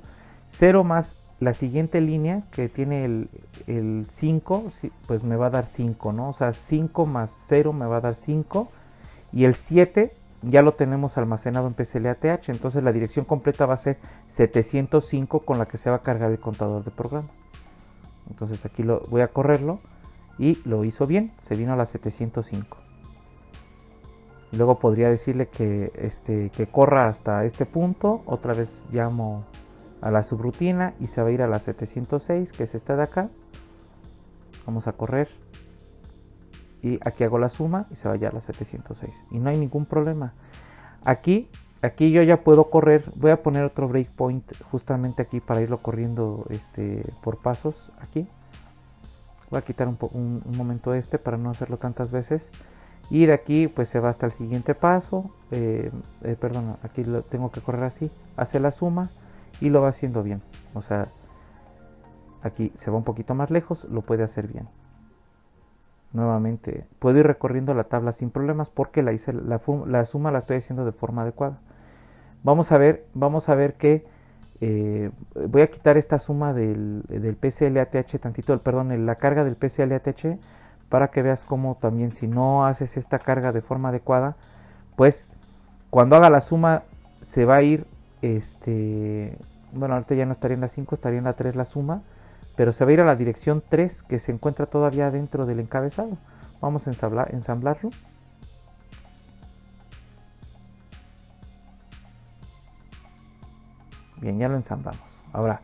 A: 0 más la siguiente línea que tiene el 5, pues me va a dar 5, ¿no? O sea, 5 más 0 me va a dar 5. Y el 7 ya lo tenemos almacenado en PCLATH, entonces la dirección completa va a ser 705 con la que se va a cargar el contador de programa. Entonces aquí voy a correrlo y lo hizo bien, se vino a la 705. Luego podría decirle que corra hasta este punto. Otra vez llamo a la subrutina y se va a ir a la 706, que es esta de acá. Vamos a correr. Y aquí hago la suma y se va ya a la 706. Y no hay ningún problema. Aquí yo ya puedo correr. Voy a poner otro breakpoint justamente aquí para irlo corriendo por pasos. Aquí. Voy a quitar un momento para no hacerlo tantas veces. Y de aquí pues se va hasta el siguiente paso, perdón, aquí lo tengo que correr así, hace la suma y lo va haciendo bien. O sea, aquí se va un poquito más lejos, lo puede hacer bien. Nuevamente, puedo ir recorriendo la tabla sin problemas porque la suma la estoy haciendo de forma adecuada. Vamos a ver que voy a quitar esta suma del PCLATH tantito, perdón, la carga del PCLATH, para que veas cómo también si no haces esta carga de forma adecuada, pues cuando haga la suma se va a ir, bueno, ahorita ya no estaría en la 5, estaría en la 3 la suma, pero se va a ir a la dirección 3 que se encuentra todavía dentro del encabezado. Vamos a ensamblarlo. Bien, ya lo ensamblamos. Ahora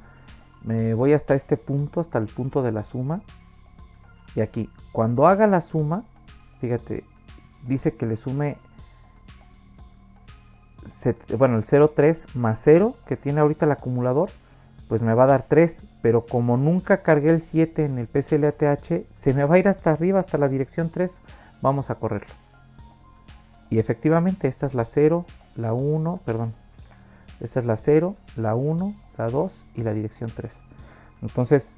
A: me voy hasta este punto, hasta el punto de la suma. Y aquí, cuando haga la suma, fíjate, dice que le sume, bueno, el 0,3 más 0 que tiene ahorita el acumulador, pues me va a dar 3. Pero como nunca cargué el 7 en el PCLATH, se me va a ir hasta arriba, hasta la dirección 3. Vamos a correrlo. Y efectivamente, esta es la 0, la 1, perdón. Esta es la 0, la 1, la 2 y la dirección 3. Entonces,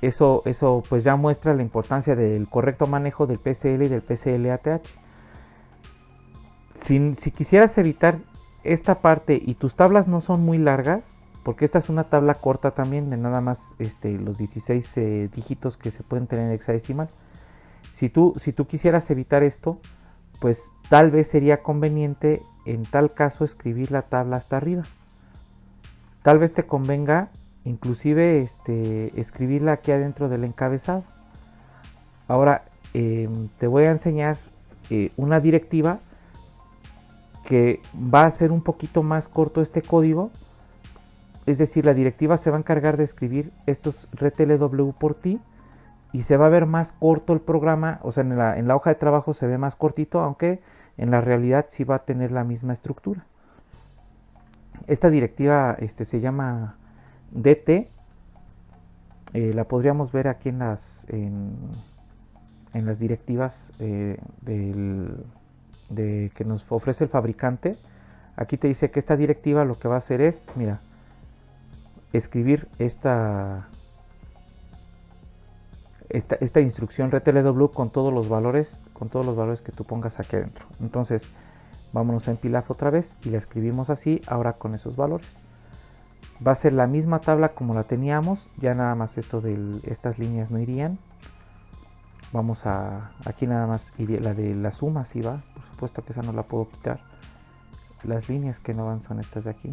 A: eso pues ya muestra la importancia del correcto manejo del PCL y del PCLATH. Si quisieras evitar esta parte y tus tablas no son muy largas, porque esta es una tabla corta también de nada más los 16 dígitos que se pueden tener en hexadecimal. Si tú quisieras evitar esto, pues tal vez sería conveniente en tal caso escribir la tabla hasta arriba. Tal vez te convenga inclusive escribirla aquí adentro del encabezado. Ahora te voy a enseñar una directiva que va a ser un poquito más corto este código. Es decir, la directiva se va a encargar de escribir estos RTLW por ti y se va a ver más corto el programa. O sea, en la hoja de trabajo se ve más cortito, aunque en la realidad sí va a tener la misma estructura. Esta directiva se llama DT. La podríamos ver aquí en las directivas que nos ofrece el fabricante. Aquí te dice que esta directiva lo que va a hacer es, mira, escribir esta instrucción RTLW con todos los valores que tú pongas aquí adentro. Entonces vámonos a Empilaf otra vez y la escribimos así, ahora con esos valores. Va a ser la misma tabla como la teníamos, ya nada más estas líneas no irían. Vamos a, aquí nada más iría la de la suma, sí va, por supuesto que esa no la puedo quitar. Las líneas que no van son estas de aquí.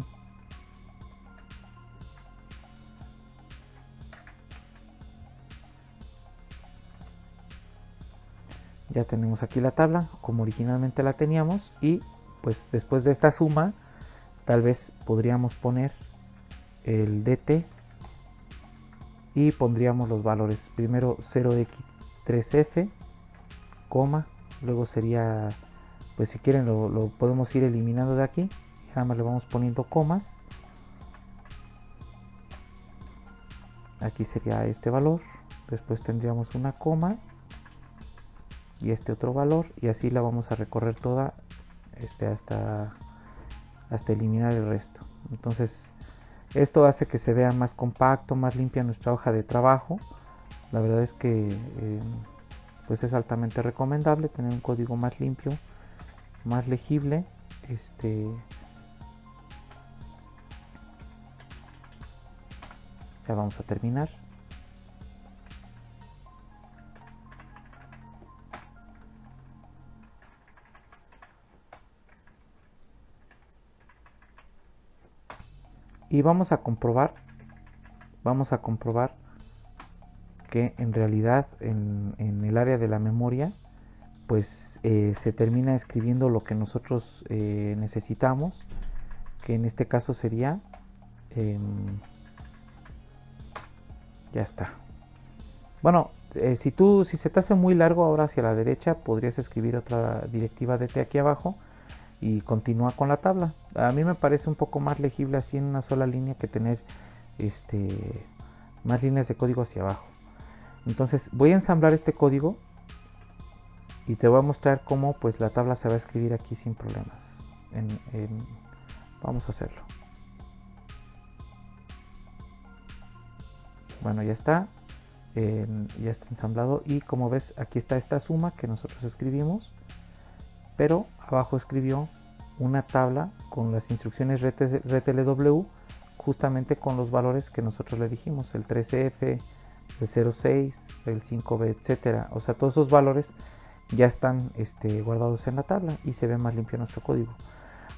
A: Ya tenemos aquí la tabla como originalmente la teníamos y pues después de esta suma tal vez podríamos poner el DT y pondríamos los valores. Primero 0x3f, coma, luego sería, pues si quieren lo podemos ir eliminando de aquí, nada más le vamos poniendo comas. Aquí sería este valor, después tendríamos una coma y este otro valor, y así la vamos a recorrer toda hasta eliminar el resto. Entonces esto hace que se vea más compacto, más limpia nuestra hoja de trabajo. La verdad es que pues es altamente recomendable tener un código más limpio, más legible. Ya vamos a terminar. Y vamos a comprobar que en realidad en el área de la memoria pues se termina escribiendo lo que nosotros necesitamos, que en este caso sería ya está. Bueno, si se te hace muy largo ahora hacia la derecha, podrías escribir otra directiva DT aquí abajo y continúa con la tabla. A mí me parece un poco más legible así en una sola línea que tener más líneas de código hacia abajo. Entonces voy a ensamblar este código y te voy a mostrar cómo pues la tabla se va a escribir aquí sin problemas. Vamos a hacerlo. Bueno, ya está ensamblado, y como ves aquí está esta suma que nosotros escribimos, pero abajo escribió una tabla con las instrucciones RTLW justamente con los valores que nosotros le dijimos, el 13F, el 06, el 5B, etcétera. O sea, todos esos valores ya están guardados en la tabla y se ve más limpio nuestro código.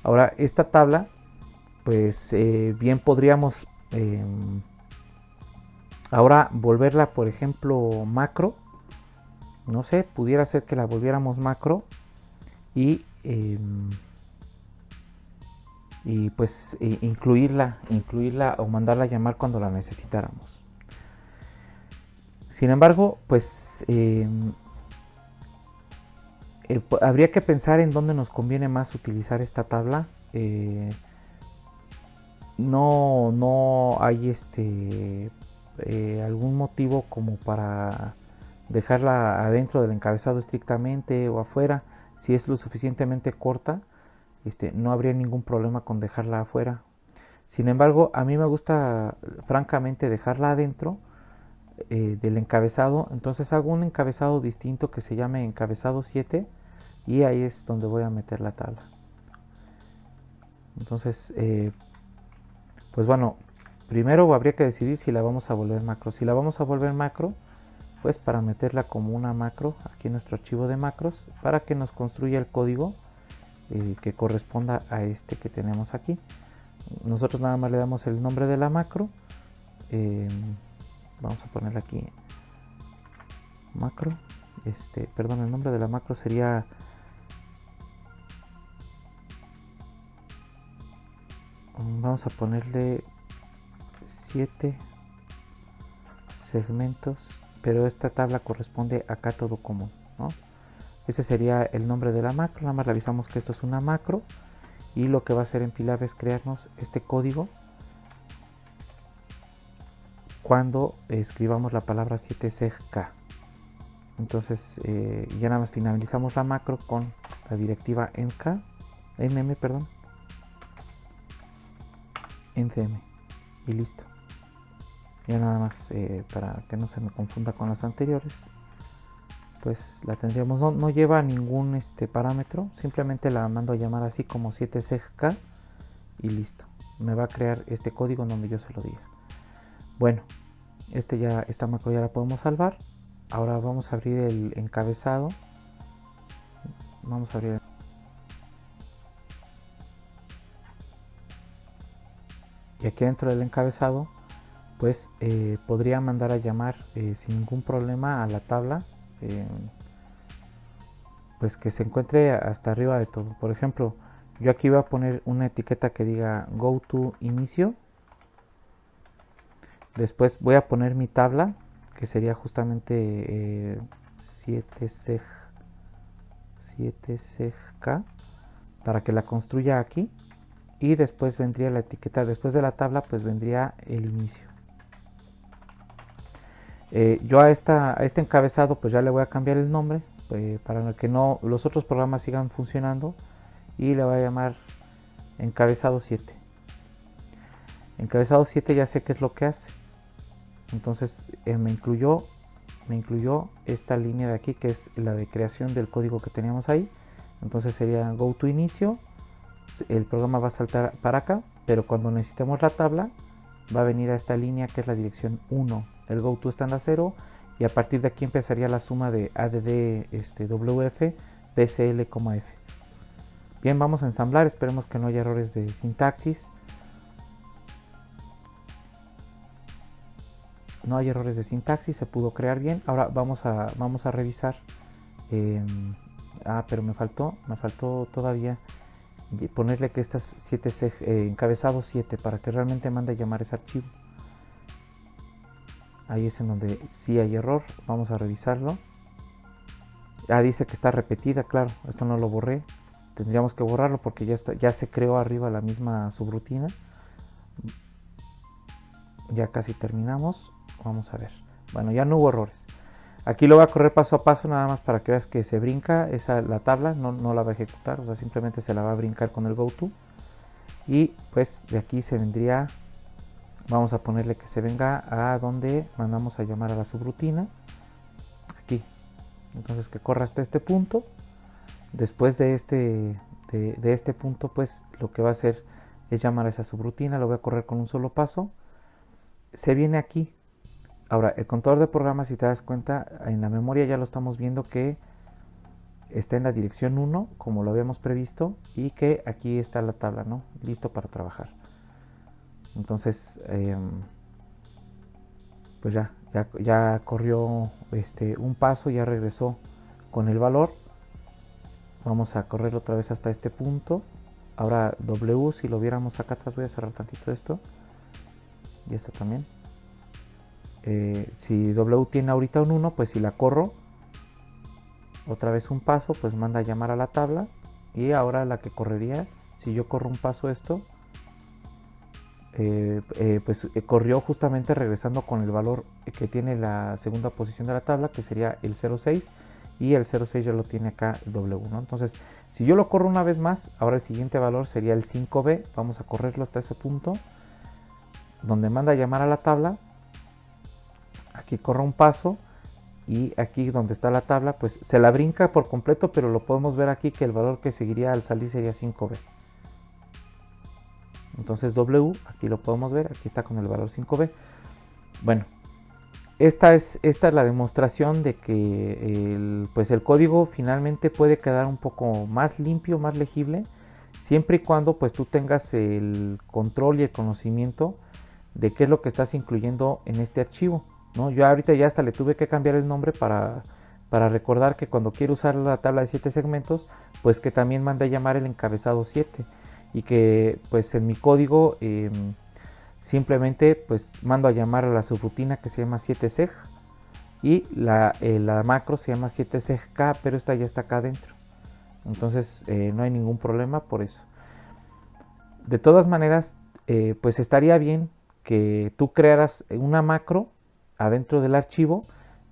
A: Ahora esta tabla pues bien podríamos ahora volverla, por ejemplo, macro. No sé, pudiera ser que la volviéramos macro y pues incluirla o mandarla a llamar cuando la necesitáramos. Sin embargo, pues habría que pensar en dónde nos conviene más utilizar esta tabla. No hay algún motivo como para dejarla adentro del encabezado estrictamente o afuera. Si es lo suficientemente corta, no habría ningún problema con dejarla afuera. Sin embargo, a mí me gusta francamente dejarla adentro del encabezado. Entonces hago un encabezado distinto que se llame encabezado 7 y ahí es donde voy a meter la tabla. Entonces pues bueno, primero habría que decidir si la vamos a volver macro. Si la vamos a volver macro, pues para meterla como una macro aquí en nuestro archivo de macros, para que nos construya el código que corresponda a este que tenemos aquí. Nosotros nada más le damos el nombre de la macro. Vamos a ponerle aquí macro. Perdón, el nombre de la macro sería vamos a ponerle 7 segmentos, pero esta tabla corresponde a todo común, ¿no? Ese sería el nombre de la macro. Nada más revisamos que esto es una macro y lo que va a hacer en Pilab es crearnos este código cuando escribamos la palabra 7segk. Entonces ya nada más finalizamos la macro con la directiva nm, perdón, ncm y listo. Ya nada más para que no se me confunda con las anteriores, pues la tendríamos, no lleva ningún parámetro, simplemente la mando a llamar así como 7segk y listo, me va a crear este código en donde yo se lo diga. Bueno, esta macro ya la podemos salvar. Ahora vamos a abrir el encabezado, vamos a abrir y aquí dentro del encabezado pues podría mandar a llamar sin ningún problema a la tabla pues que se encuentre hasta arriba de todo. Por ejemplo, yo aquí voy a poner una etiqueta que diga go to inicio. Después voy a poner mi tabla, que sería justamente 7segk, para que la construya aquí. Y después vendría la etiqueta, después de la tabla pues vendría el inicio. Yo a este encabezado pues ya le voy a cambiar el nombre. para que no los otros programas sigan funcionando, y le voy a llamar encabezado 7. Encabezado 7 ya sé qué es lo que hace. Entonces me incluyó esta línea de aquí, que es la de creación del código que teníamos ahí. Entonces sería go to inicio, el programa va a saltar para acá, pero cuando necesitemos la tabla va a venir a esta línea que es la dirección 1, el go to está en la 0, y a partir de aquí empezaría la suma de add wf pcl, f. Bien, vamos a ensamblar, esperemos que no haya errores de sintaxis. No hay errores de sintaxis, se pudo crear bien. Ahora vamos a revisar. Pero me faltó todavía ponerle que estas 7 encabezado 7 para que realmente mande a llamar ese archivo. Ahí es en donde sí hay error. Vamos a revisarlo. Dice que está repetida, claro, esto no lo borré. Tendríamos que borrarlo porque ya se creó arriba la misma subrutina. Ya casi terminamos. Vamos a ver. Bueno, ya no hubo errores. Aquí lo voy a correr paso a paso, nada más para que veas que se brinca la tabla, no la va a ejecutar, o sea, simplemente se la va a brincar con el goto. Y pues de aquí se vendría, vamos a ponerle que se venga a donde mandamos a llamar a la subrutina, aquí. Entonces que corra hasta este punto. Después de este punto, pues lo que va a hacer es llamar a esa subrutina. Lo voy a correr con un solo paso. Se viene aquí. Ahora, el contador de programas, si te das cuenta, en la memoria ya lo estamos viendo que está en la dirección 1, como lo habíamos previsto, y que aquí está la tabla, ¿no? Listo para trabajar. Entonces, pues ya corrió un paso, ya regresó con el valor. Vamos a correr otra vez hasta este punto. Ahora W, si lo viéramos acá atrás, voy a cerrar tantito esto. Y esto también. Si W tiene ahorita un 1, pues si la corro otra vez un paso, pues manda a llamar a la tabla. Y ahora la que correría, si yo corro un paso esto, corrió justamente regresando con el valor que tiene la segunda posición de la tabla, que sería el 0,6, y el 0,6 ya lo tiene acá el W, ¿no? Entonces, si yo lo corro una vez más, ahora el siguiente valor sería el 5B. Vamos a correrlo hasta ese punto donde manda a llamar a la tabla. Aquí corro un paso, y aquí donde está la tabla, pues se la brinca por completo, pero lo podemos ver aquí que el valor que seguiría al salir sería 5B. Entonces W, aquí lo podemos ver, aquí está con el valor 5B. Bueno, esta es la demostración de que el código finalmente puede quedar un poco más limpio, más legible, siempre y cuando pues tú tengas el control y el conocimiento de qué es lo que estás incluyendo en este archivo, ¿no? Yo ahorita ya hasta le tuve que cambiar el nombre para recordar que cuando quiero usar la tabla de 7 segmentos, pues que también mande a llamar el encabezado 7, y que pues en mi código simplemente pues mando a llamar a la subrutina que se llama 7seg, y la macro se llama 7segk, pero esta ya está acá adentro. Entonces no hay ningún problema por eso. De todas maneras, pues estaría bien que tú crearas una macro adentro del archivo,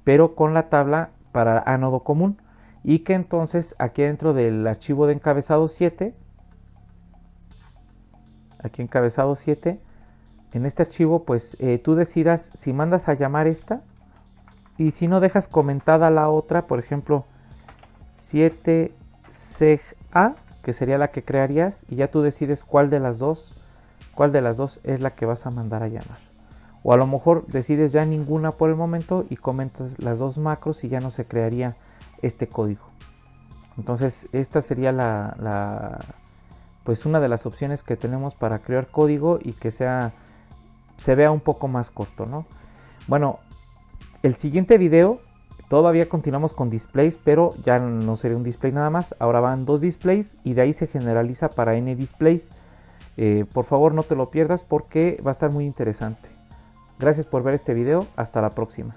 A: pero con la tabla para ánodo común, y que entonces aquí dentro del archivo de encabezado 7, aquí encabezado 7, en este archivo pues tú decidas si mandas a llamar esta, y si no dejas comentada la otra, por ejemplo 7seg a, que sería la que crearías, y ya tú decides cuál de las dos es la que vas a mandar a llamar. O a lo mejor decides ya ninguna por el momento y comentas las dos macros y ya no se crearía este código. Entonces esta sería pues una de las opciones que tenemos para crear código y que se vea un poco más corto, ¿no? Bueno, el siguiente video todavía continuamos con displays, pero ya no sería un display nada más. Ahora van 2 displays y de ahí se generaliza para n displays. Por favor no te lo pierdas porque va a estar muy interesante. Gracias por ver este video, hasta la próxima.